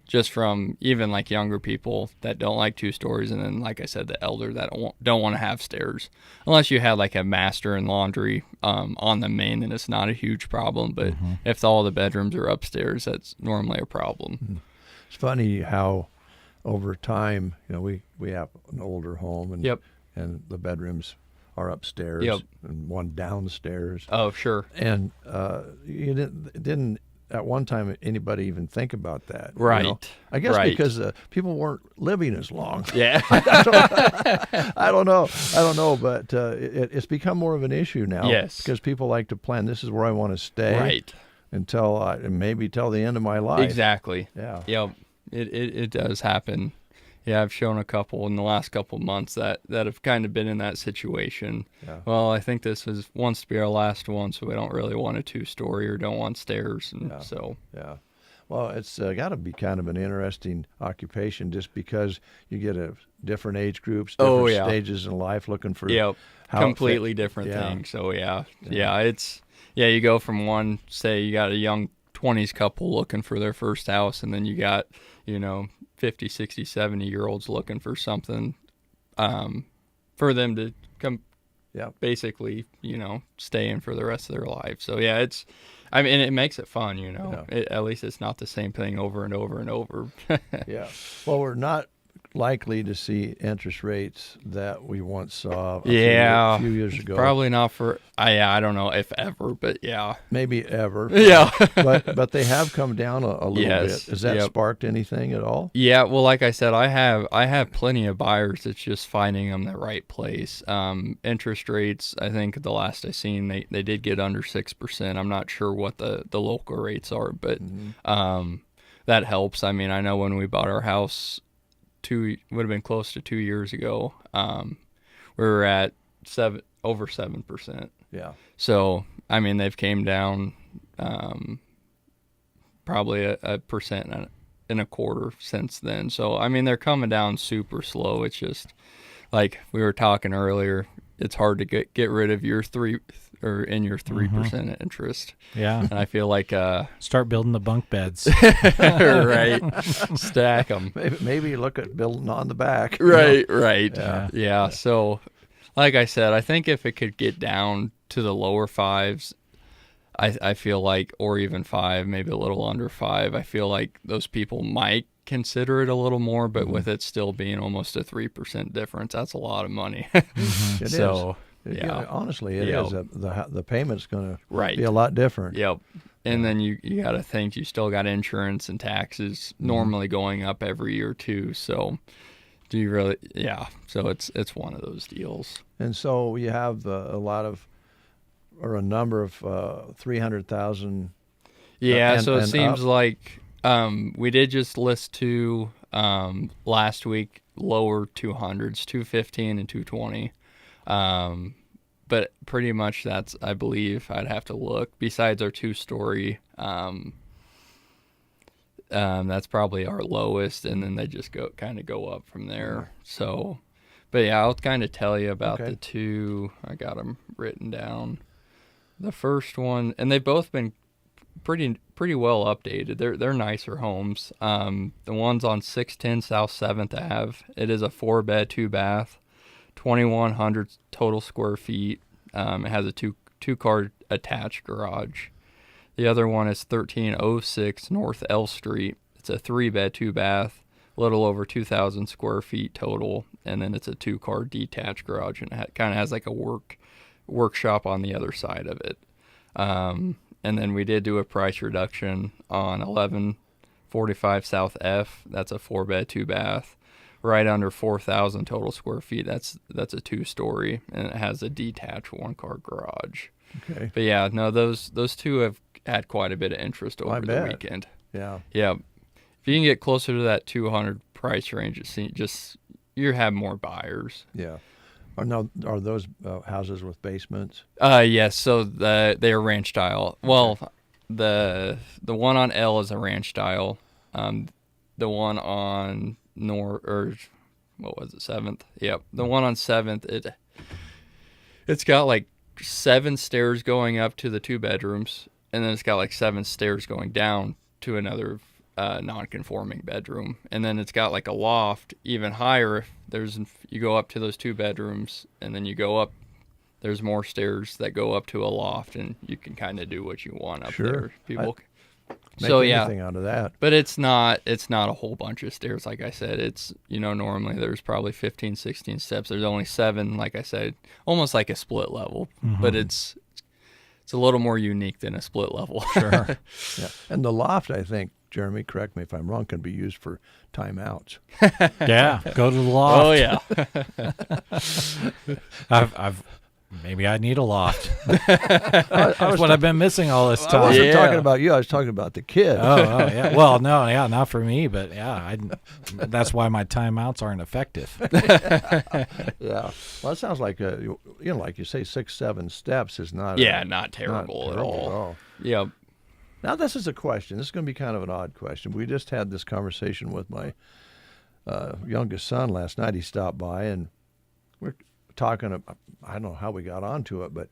just from even like younger people that don't like 2 stories, and then like I said, the elder that don't want to have stairs, unless you had like a master and laundry on the main, then it's not a huge problem. But if all the bedrooms are upstairs, that's normally a problem. It's funny how over time, we have an older home, and the bedrooms are upstairs and one downstairs. Oh, sure. And you didn't at one time anybody even think about that. Right. I guess because people weren't living as long. Yeah. I don't know, but it's become more of an issue now. Yes. Because people like to plan, this is where I want to stay. Right. Until maybe till the end of my life. Exactly. Yeah. Yep. It does happen. Yeah, I've shown a couple in the last couple months that have kind of been in that situation. Yeah. Well, I think this wants to be our last one, so we don't really want a 2-story or don't want stairs. And so. Yeah. Well, it's got to be kind of an interesting occupation just because you get different age groups, different stages in life looking for completely different things. So, you go from one, say you got a young 20s couple looking for their first house, and then you got, 50, 60, 70-year-olds looking for something for them to come basically, stay in for the rest of their life. So, it makes it fun, at least it's not the same thing over and over and over. Yeah. Well, we're not likely to see interest rates that we once saw a few years ago. Probably not for, I don't know if ever, but yeah. Maybe ever. Yeah. but they have come down a little Yes. bit. Has that Yep. sparked anything at all? Yeah, well, like I said, I have plenty of buyers. It's just finding them the right place. Interest rates, I think the last I seen, they did get under 6%. I'm not sure what the local rates are, but that helps. I mean, I know when we bought our house, would have been close to 2 years ago, we were at over 7%. Yeah. So, I mean, they've came down probably a percent and a quarter since then. So, I mean, they're coming down super slow. It's just like we were talking earlier, it's hard to get rid of your 3% interest. Yeah. And I feel like start building the bunk beds. Right. Stack them. Maybe look at building on the back. Right, you know? right. Yeah. Yeah. So, like I said, I think if it could get down to the lower fives, I feel like, or even 5, maybe a little under 5, I feel like those people might consider it a little more, but with it still being almost a 3% difference, that's a lot of money. It so, is. Yeah. Honestly, it is. The payment's going to Right. be a lot different. Yep. And then you got to think you still got insurance and taxes normally going up every year too. So do you really? Yeah. So it's one of those deals. And so you have a number of 300,000. Yeah. So it and seems up. like we did just list two last week, lower 200s, 215 and 220. But pretty much that's, I believe, I'd have to look. Besides our 2-story, that's probably our lowest, and then they just go up from there. So, but yeah, I'll kind of tell you about the two. I got them written down. The first one, and they've both been pretty well updated. They're nicer homes. The one's on 610 South 7th Ave. It is a 4-bed, 2-bath. 2,100 total square feet. It has a two-car attached garage. The other one is 1306 North L Street. It's a 3-bed, 2-bath, a little over 2,000 square feet total, and then it's a 2-car detached garage, and it kind of has like a workshop on the other side of it. And then we did do a price reduction on 1145 South F. That's a 4-bed, 2-bath. Right under 4,000 total square feet. That's a 2-story, and it has a detached 1-car garage. Okay. But yeah, no, those two have had quite a bit of interest over the weekend. Yeah. Yeah. If you can get closer to that 200 price range, you have more buyers. Yeah. Are those houses with basements? Yes. So they are ranch style. Well, the one on L is a ranch style. The one on what was it, 7th? Yep. The one on 7th, it's got like 7 stairs going up to the 2 bedrooms, and then it's got like 7 stairs going down to another non-conforming bedroom, and then it's got like a loft even higher. You go up to those 2 bedrooms, and then you go up. There's more stairs that go up to a loft, and you can kind of do what you want up there. People. Make anything out of that. But it's not a whole bunch of stairs. Like I said, it's, normally there's probably 15, 16 steps. There's only 7, like I said, almost like a split level, but it's a little more unique than a split level. Sure. Yeah. And the loft, I think, Jeremy, correct me if I'm wrong, can be used for timeouts. Yeah. Go to the loft. Oh yeah. Maybe I need a loft. That's what I've been missing all this time. I wasn't talking about you. I was talking about the kid. Oh, yeah. Well, no, yeah, not for me, but yeah, that's why my timeouts aren't effective. Yeah. Well, it sounds like like you say, 6-7 steps is not. Not terrible at all. Yep. Now this is a question. This is going to be kind of an odd question. We just had this conversation with my youngest son last night. He stopped by and we're talking about, I don't know how we got onto it, but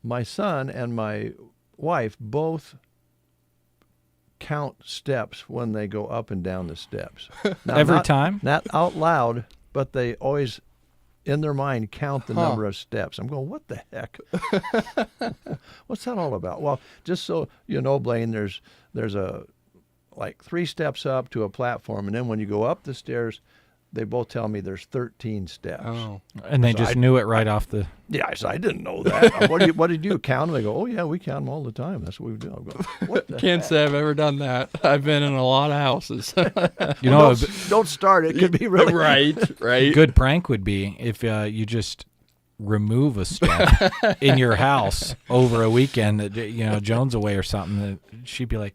my son and my wife both count steps when they go up and down the steps. Now, Every time? Not out loud, but they always, in their mind, count the number of steps. I'm going, what the heck? What's that all about? Well, just so you know, Blaine, there's a like 3 steps up to a platform, and then when you go up the stairs, they both tell me there's 13 steps. Oh. And they just knew it right off the... Yeah, I said, I didn't know that. What did you count them? They go, oh, yeah, we count them all the time. That's what we do. I go, what the Can't heck? say I've ever done that. I've been in a lot of houses. You know, don't start. It could be really... Right. A good prank would be if you just remove a step in your house over a weekend that, Joan's away or something. She'd be like,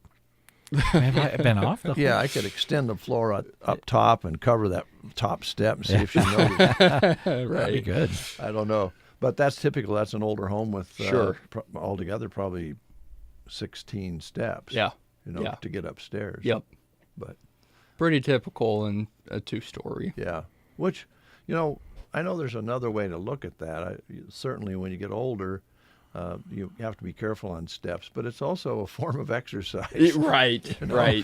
have I been off the whole... Yeah, I could extend the floor up top and cover that top step and see if she noticed. That'd be good. I don't know. But that's typical. That's an older home with Sure. Altogether probably 16 steps. Yeah. To get upstairs. Yep. But pretty typical in a 2-story. Yeah. Which, I know there's another way to look at that. Certainly when you get older, you have to be careful on steps, but it's also a form of exercise. Right. Right.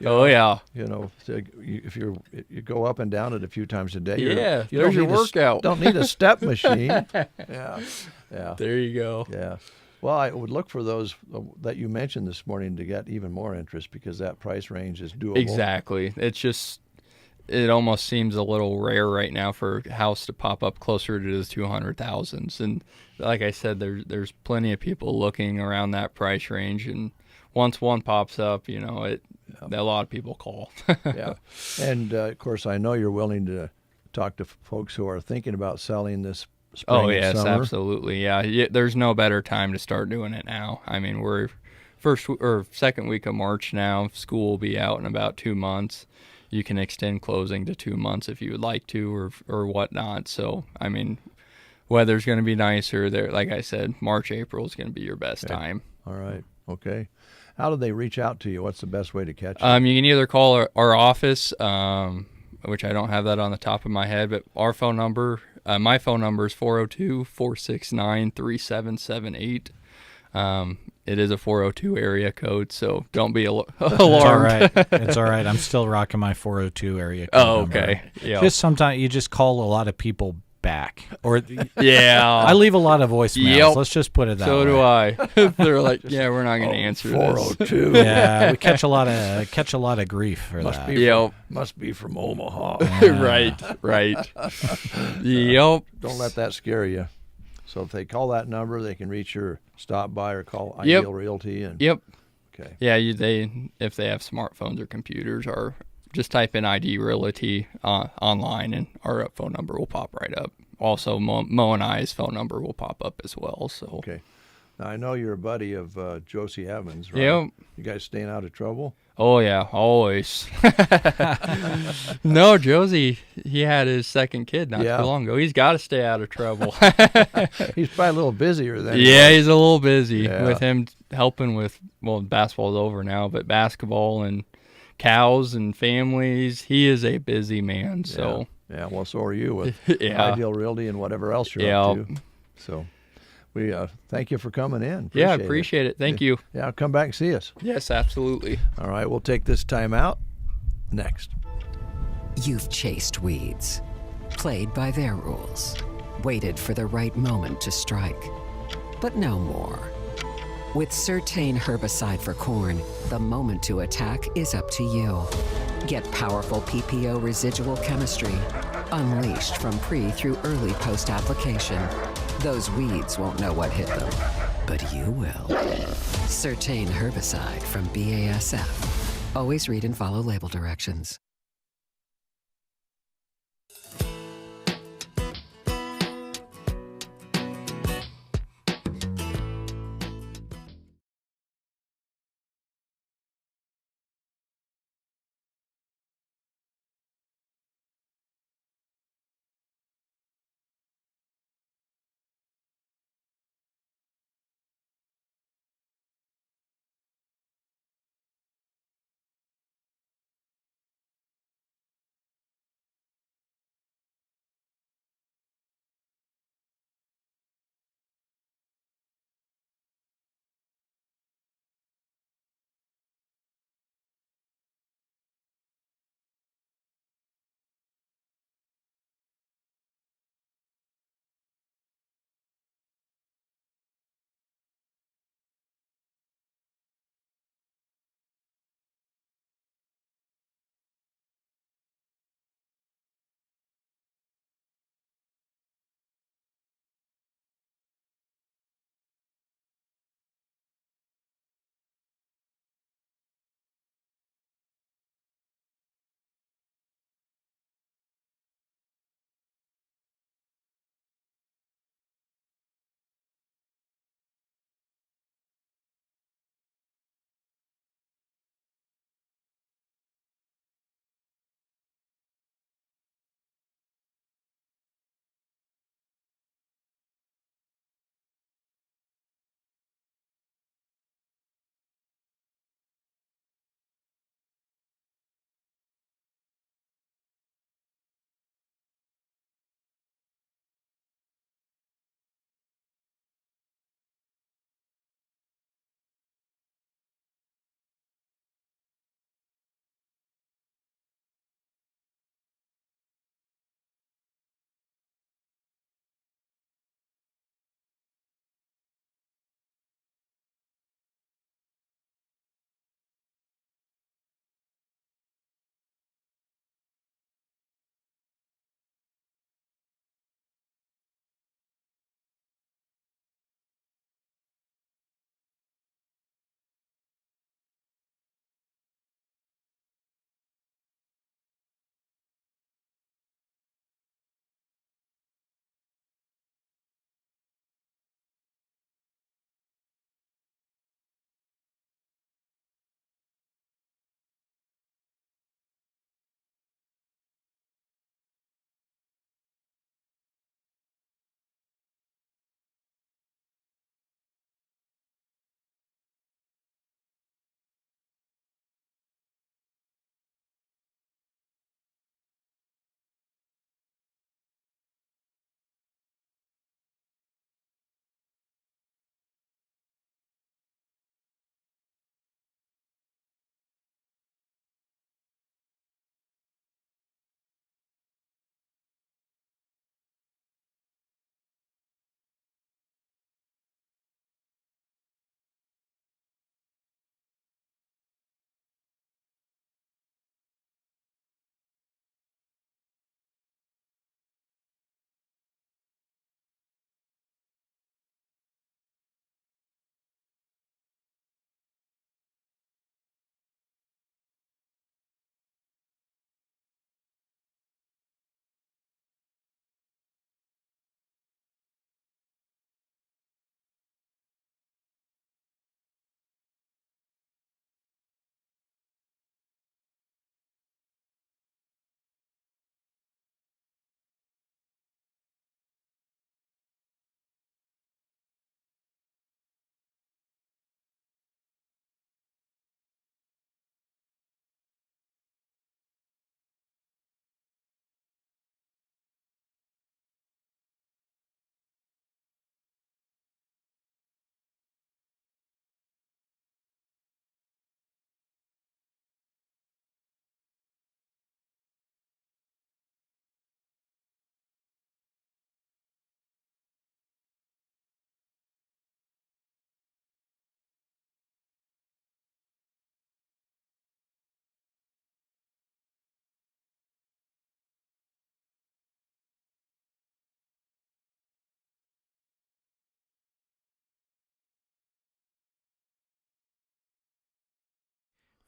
Oh, yeah. If you go up and down it a few times a day, yeah, you there's don't your need workout. Don't need a step machine. Yeah. There you go. Yeah. Well, I would look for those that you mentioned this morning to get even more interest because that price range is doable. Exactly. It's just, it almost seems a little rare right now for a house to pop up closer to the 200,000s. And like I said, there's plenty of people looking around that price range. And once one pops up, a lot of people call. Yeah. And, of course, I know you're willing to talk to folks who are thinking about selling this spring Oh, and yes, summer. absolutely. Yeah. There's no better time to start doing it now. I mean, we're second week of March now. School will be out in about 2 months. You can extend closing to 2 months if you would like to or whatnot. So, I mean, weather's going to be nicer there. Like I said, March, April is going to be your best time. All right. Okay. How do they reach out to you? What's the best way to catch you? You can either call our office, which I don't have that on the top of my head, but our phone number, my phone number is 402-469-3778. It is a 402 area code, so don't be alarmed. It's all right. I'm still rocking my 402 area code. Oh, okay. Yeah. Just sometimes you just call a lot of people back, or yeah, I leave a lot of voicemails. Yep. Let's just put it that way. So do I. They're like, yeah, we're not going to answer 402. this. Yeah, we catch a lot of grief for that. Must be from Omaha. Right. Yep. Don't let that scare you. So if they call that number, they can reach your stop by or call Ideal Realty. And Yep. Okay. Yeah, if they have smartphones or computers, or just type in ID Realty online, and our phone number will pop right up. Also, Mo and I's phone number will pop up as well. So okay. Now I know you're a buddy of Josie Evans, right? Yep. You guys staying out of trouble? Oh yeah, always. No, Josie, he had his second kid not too long ago. He's got to stay out of trouble. He's probably a little busier than. Yeah, he's a little busy with him helping with, basketball's over now, but basketball and cows and families. He is a busy man. So yeah, well, so are you with Yeah. Ideal Realty and whatever else you're up to. So we thank you for coming in. Appreciate it. Thank you. Yeah, come back and see us. Yes, absolutely. All right, we'll take this time out. Next. You've chased weeds, played by their rules, waited for the right moment to strike. But no more. With Certain herbicide for corn, the moment to attack is up to you. Get powerful PPO residual chemistry, unleashed from pre through early post-application. Those weeds won't know what hit them, but you will. Certain herbicide from BASF. Always read and follow label directions.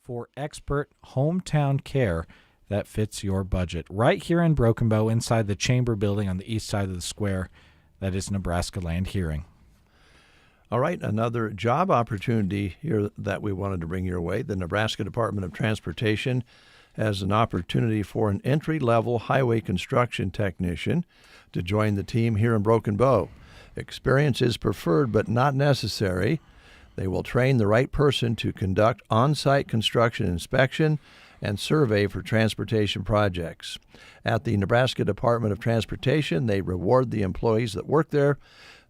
for expert hometown care that fits your budget. Right here in Broken Bow, inside the Chamber building on the east side of the square. That is Nebraska Land Hearing. All right, another job opportunity here that we wanted to bring your way. The Nebraska Department of Transportation has an opportunity for an entry-level highway construction technician to join the team here in Broken Bow. Experience is preferred but not necessary. They will train the right person to conduct on-site construction inspection and survey for transportation projects. At the Nebraska Department of Transportation, they reward the employees that work there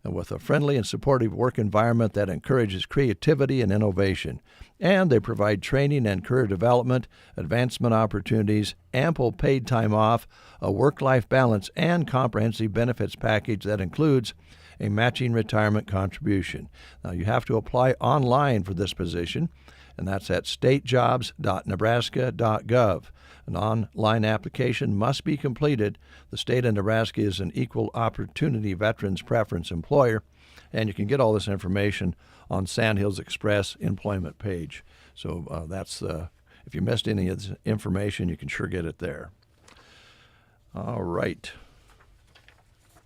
with a friendly and supportive work environment that encourages creativity and innovation. And they provide training and career development, advancement opportunities, ample paid time off, a work-life balance, and comprehensive benefits package that includes a matching retirement contribution. Now, you have to apply online for this position, and that's at statejobs.nebraska.gov. An online application must be completed. The state of Nebraska is an equal opportunity veterans preference employer, and you can get all this information on Sandhills Express employment page. So that's if you missed any of this information, you can sure get it there. All right.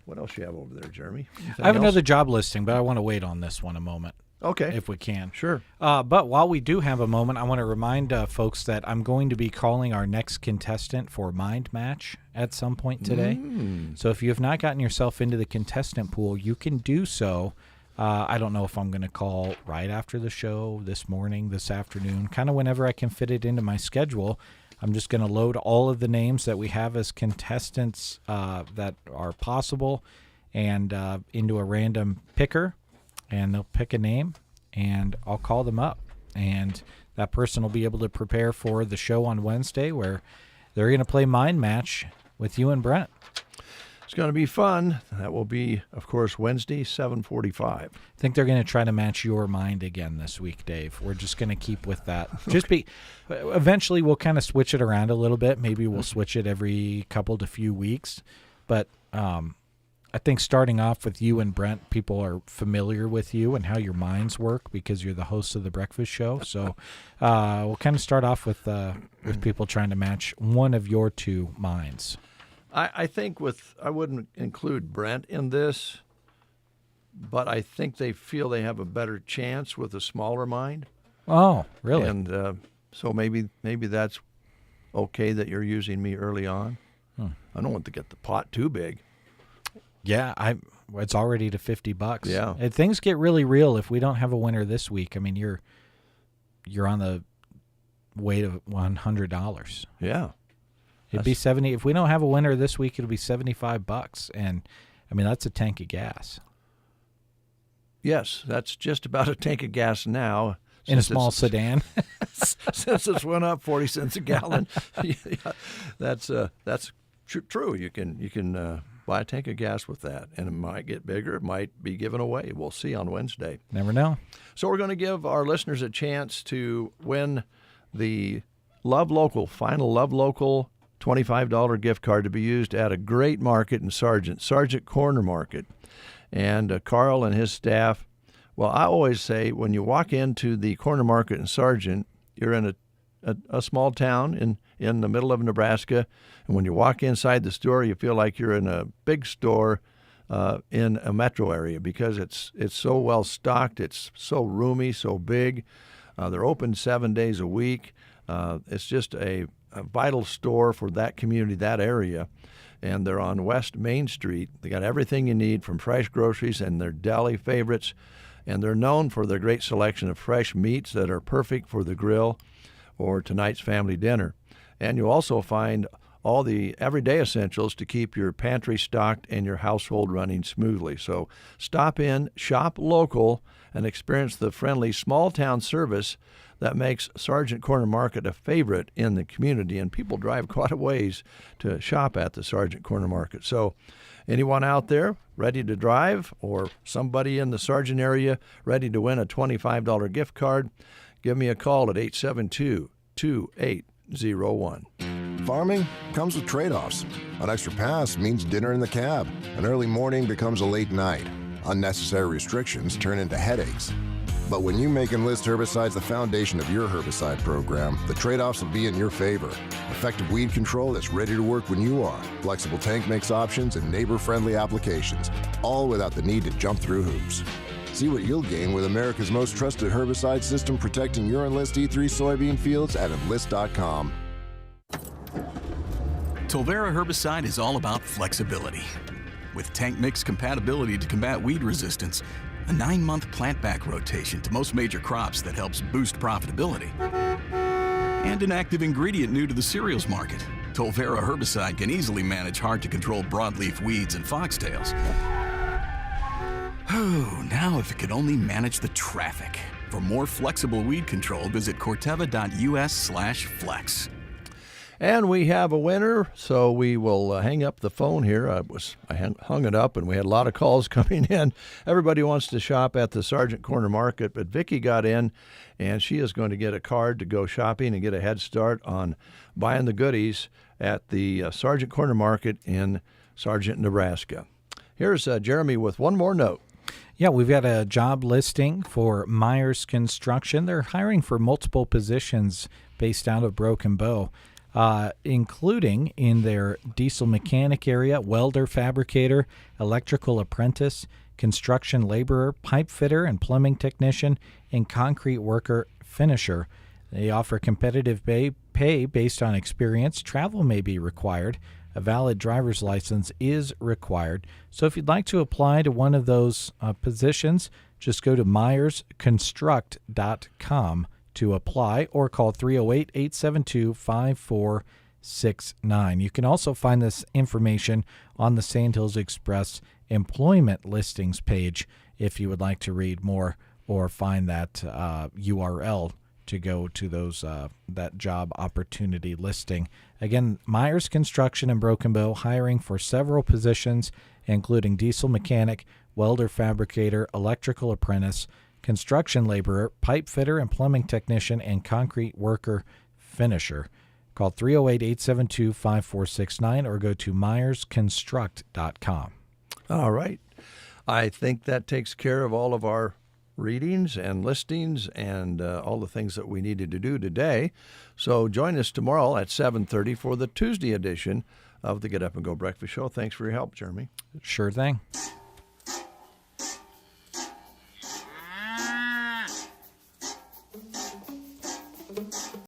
What else you have over there, Jeremy? I have another job listing, but I want to wait on this one a moment. Okay. If we can. Sure. But while we do have a moment, I want to remind folks that I'm going to be calling our next contestant for Mind Match at some point today. So if you have not gotten yourself into the contestant pool, you can do so. I don't know if I'm going to call right after the show, this morning, this afternoon, kind of whenever I can fit it into my schedule. I'm just going to load all of the names that we have as contestants that are possible and into a random picker. And they'll pick a name, and I'll call them up. And that person will be able to prepare for the show on Wednesday where they're going to play Mind Match with you and Brent. It's going to be fun. That will be, of course, Wednesday, 7:45. I think they're going to try to match your mind again this week, Dave. We're just going to keep with that. Eventually, we'll kind of switch it around a little bit. Maybe we'll switch it every couple to few weeks. But I think starting off with you and Brent, people are familiar with you and how your minds work because you're the host of the breakfast show. So we'll kind of start off with people trying to match one of your two minds. I think I wouldn't include Brent in this, but I think they feel they have a better chance with a smaller mind. Oh, really? And so maybe that's okay that you're using me early on. I don't want to get the pot too big. Yeah, it's already to $50. Yeah, and things get really real if we don't have a winner this week. I mean, you're on the way to $100. Yeah, it'd be 70. If we don't have a winner this week, it'll be $75, and I mean that's a tank of gas. Yes, that's just about a tank of gas now. In a small sedan. Since it's went up 40 cents a gallon, yeah, that's true. You can buy a tank of gas with that, and it might get bigger. It might be given away. We'll see on Wednesday. Never know. So we're going to give our listeners a chance to win the Love Local, final Love Local $25 gift card to be used at a great market in Sargent Corner Market. And Carl and his staff, well, I always say when you walk into the corner market in Sargent, you're in a small town in the middle of Nebraska, and when you walk inside the store, you feel like you're in a big store in a metro area because it's so well stocked, it's so roomy, so big. They're open 7 days a week. It's just a vital store for that community, that area, and they're on West Main Street. They got everything you need from fresh groceries and their deli favorites, and they're known for their great selection of fresh meats that are perfect for the grill or tonight's family dinner. And you'll also find all the everyday essentials to keep your pantry stocked and your household running smoothly. So stop in, shop local, and experience the friendly small-town service that makes Sargent Corner Market a favorite in the community. And people drive quite a ways to shop at the Sargent Corner Market. So anyone out there ready to drive, or somebody in the Sargent area ready to win a $25 gift card, give me a call at 872-2801. Farming comes with trade-offs. An extra pass means dinner in the cab. An early morning becomes a late night. Unnecessary restrictions turn into headaches. But when you make Enlist herbicides the foundation of your herbicide program, the trade-offs will be in your favor. Effective weed control that's ready to work when you are. Flexible tank mix options and neighbor-friendly applications, all without the need to jump through hoops. See what you'll gain with America's most trusted herbicide system protecting your Enlist E3 soybean fields at Enlist.com. Tolvera herbicide is all about flexibility. With tank mix compatibility to combat weed resistance, a 9-month plant-back rotation to most major crops that helps boost profitability, and an active ingredient new to the cereals market, Tolvera herbicide can easily manage hard-to-control broadleaf weeds and foxtails. Oh, now if it could only manage the traffic. For more flexible weed control, visit corteva.us/flex. And we have a winner, so we will hang up the phone here. I hung it up, and we had a lot of calls coming in. Everybody wants to shop at the Sargent Corner Market, but Vicki got in, and she is going to get a card to go shopping and get a head start on buying the goodies at the Sargent Corner Market in Sargent, Nebraska. Here's Jeremy with one more note. Yeah, we've got a job listing for Myers Construction. They're hiring for multiple positions based out of Broken Bow. Including in their diesel mechanic area, welder, fabricator, electrical apprentice, construction laborer, pipe fitter, and plumbing technician, and concrete worker finisher. They offer competitive pay based on experience. Travel may be required. A valid driver's license is required. So if you'd like to apply to one of those positions, just go to myersconstruct.com to apply or call 308-872-5469. You can also find this information on the Sandhills Express employment listings page if you would like to read more or find that URL to go to those that job opportunity listing. Again, Myers Construction in Broken Bow hiring for several positions, including diesel mechanic, welder, fabricator, electrical apprentice, construction laborer, pipe fitter and plumbing technician, and concrete worker finisher. Call 308-872-5469 or go to myersconstruct.com. All right. I think that takes care of all of our readings and listings and all the things that we needed to do today. So join us tomorrow at 7:30 for the Tuesday edition of the Get Up and Go Breakfast Show. Thanks for your help, Jeremy. Sure thing.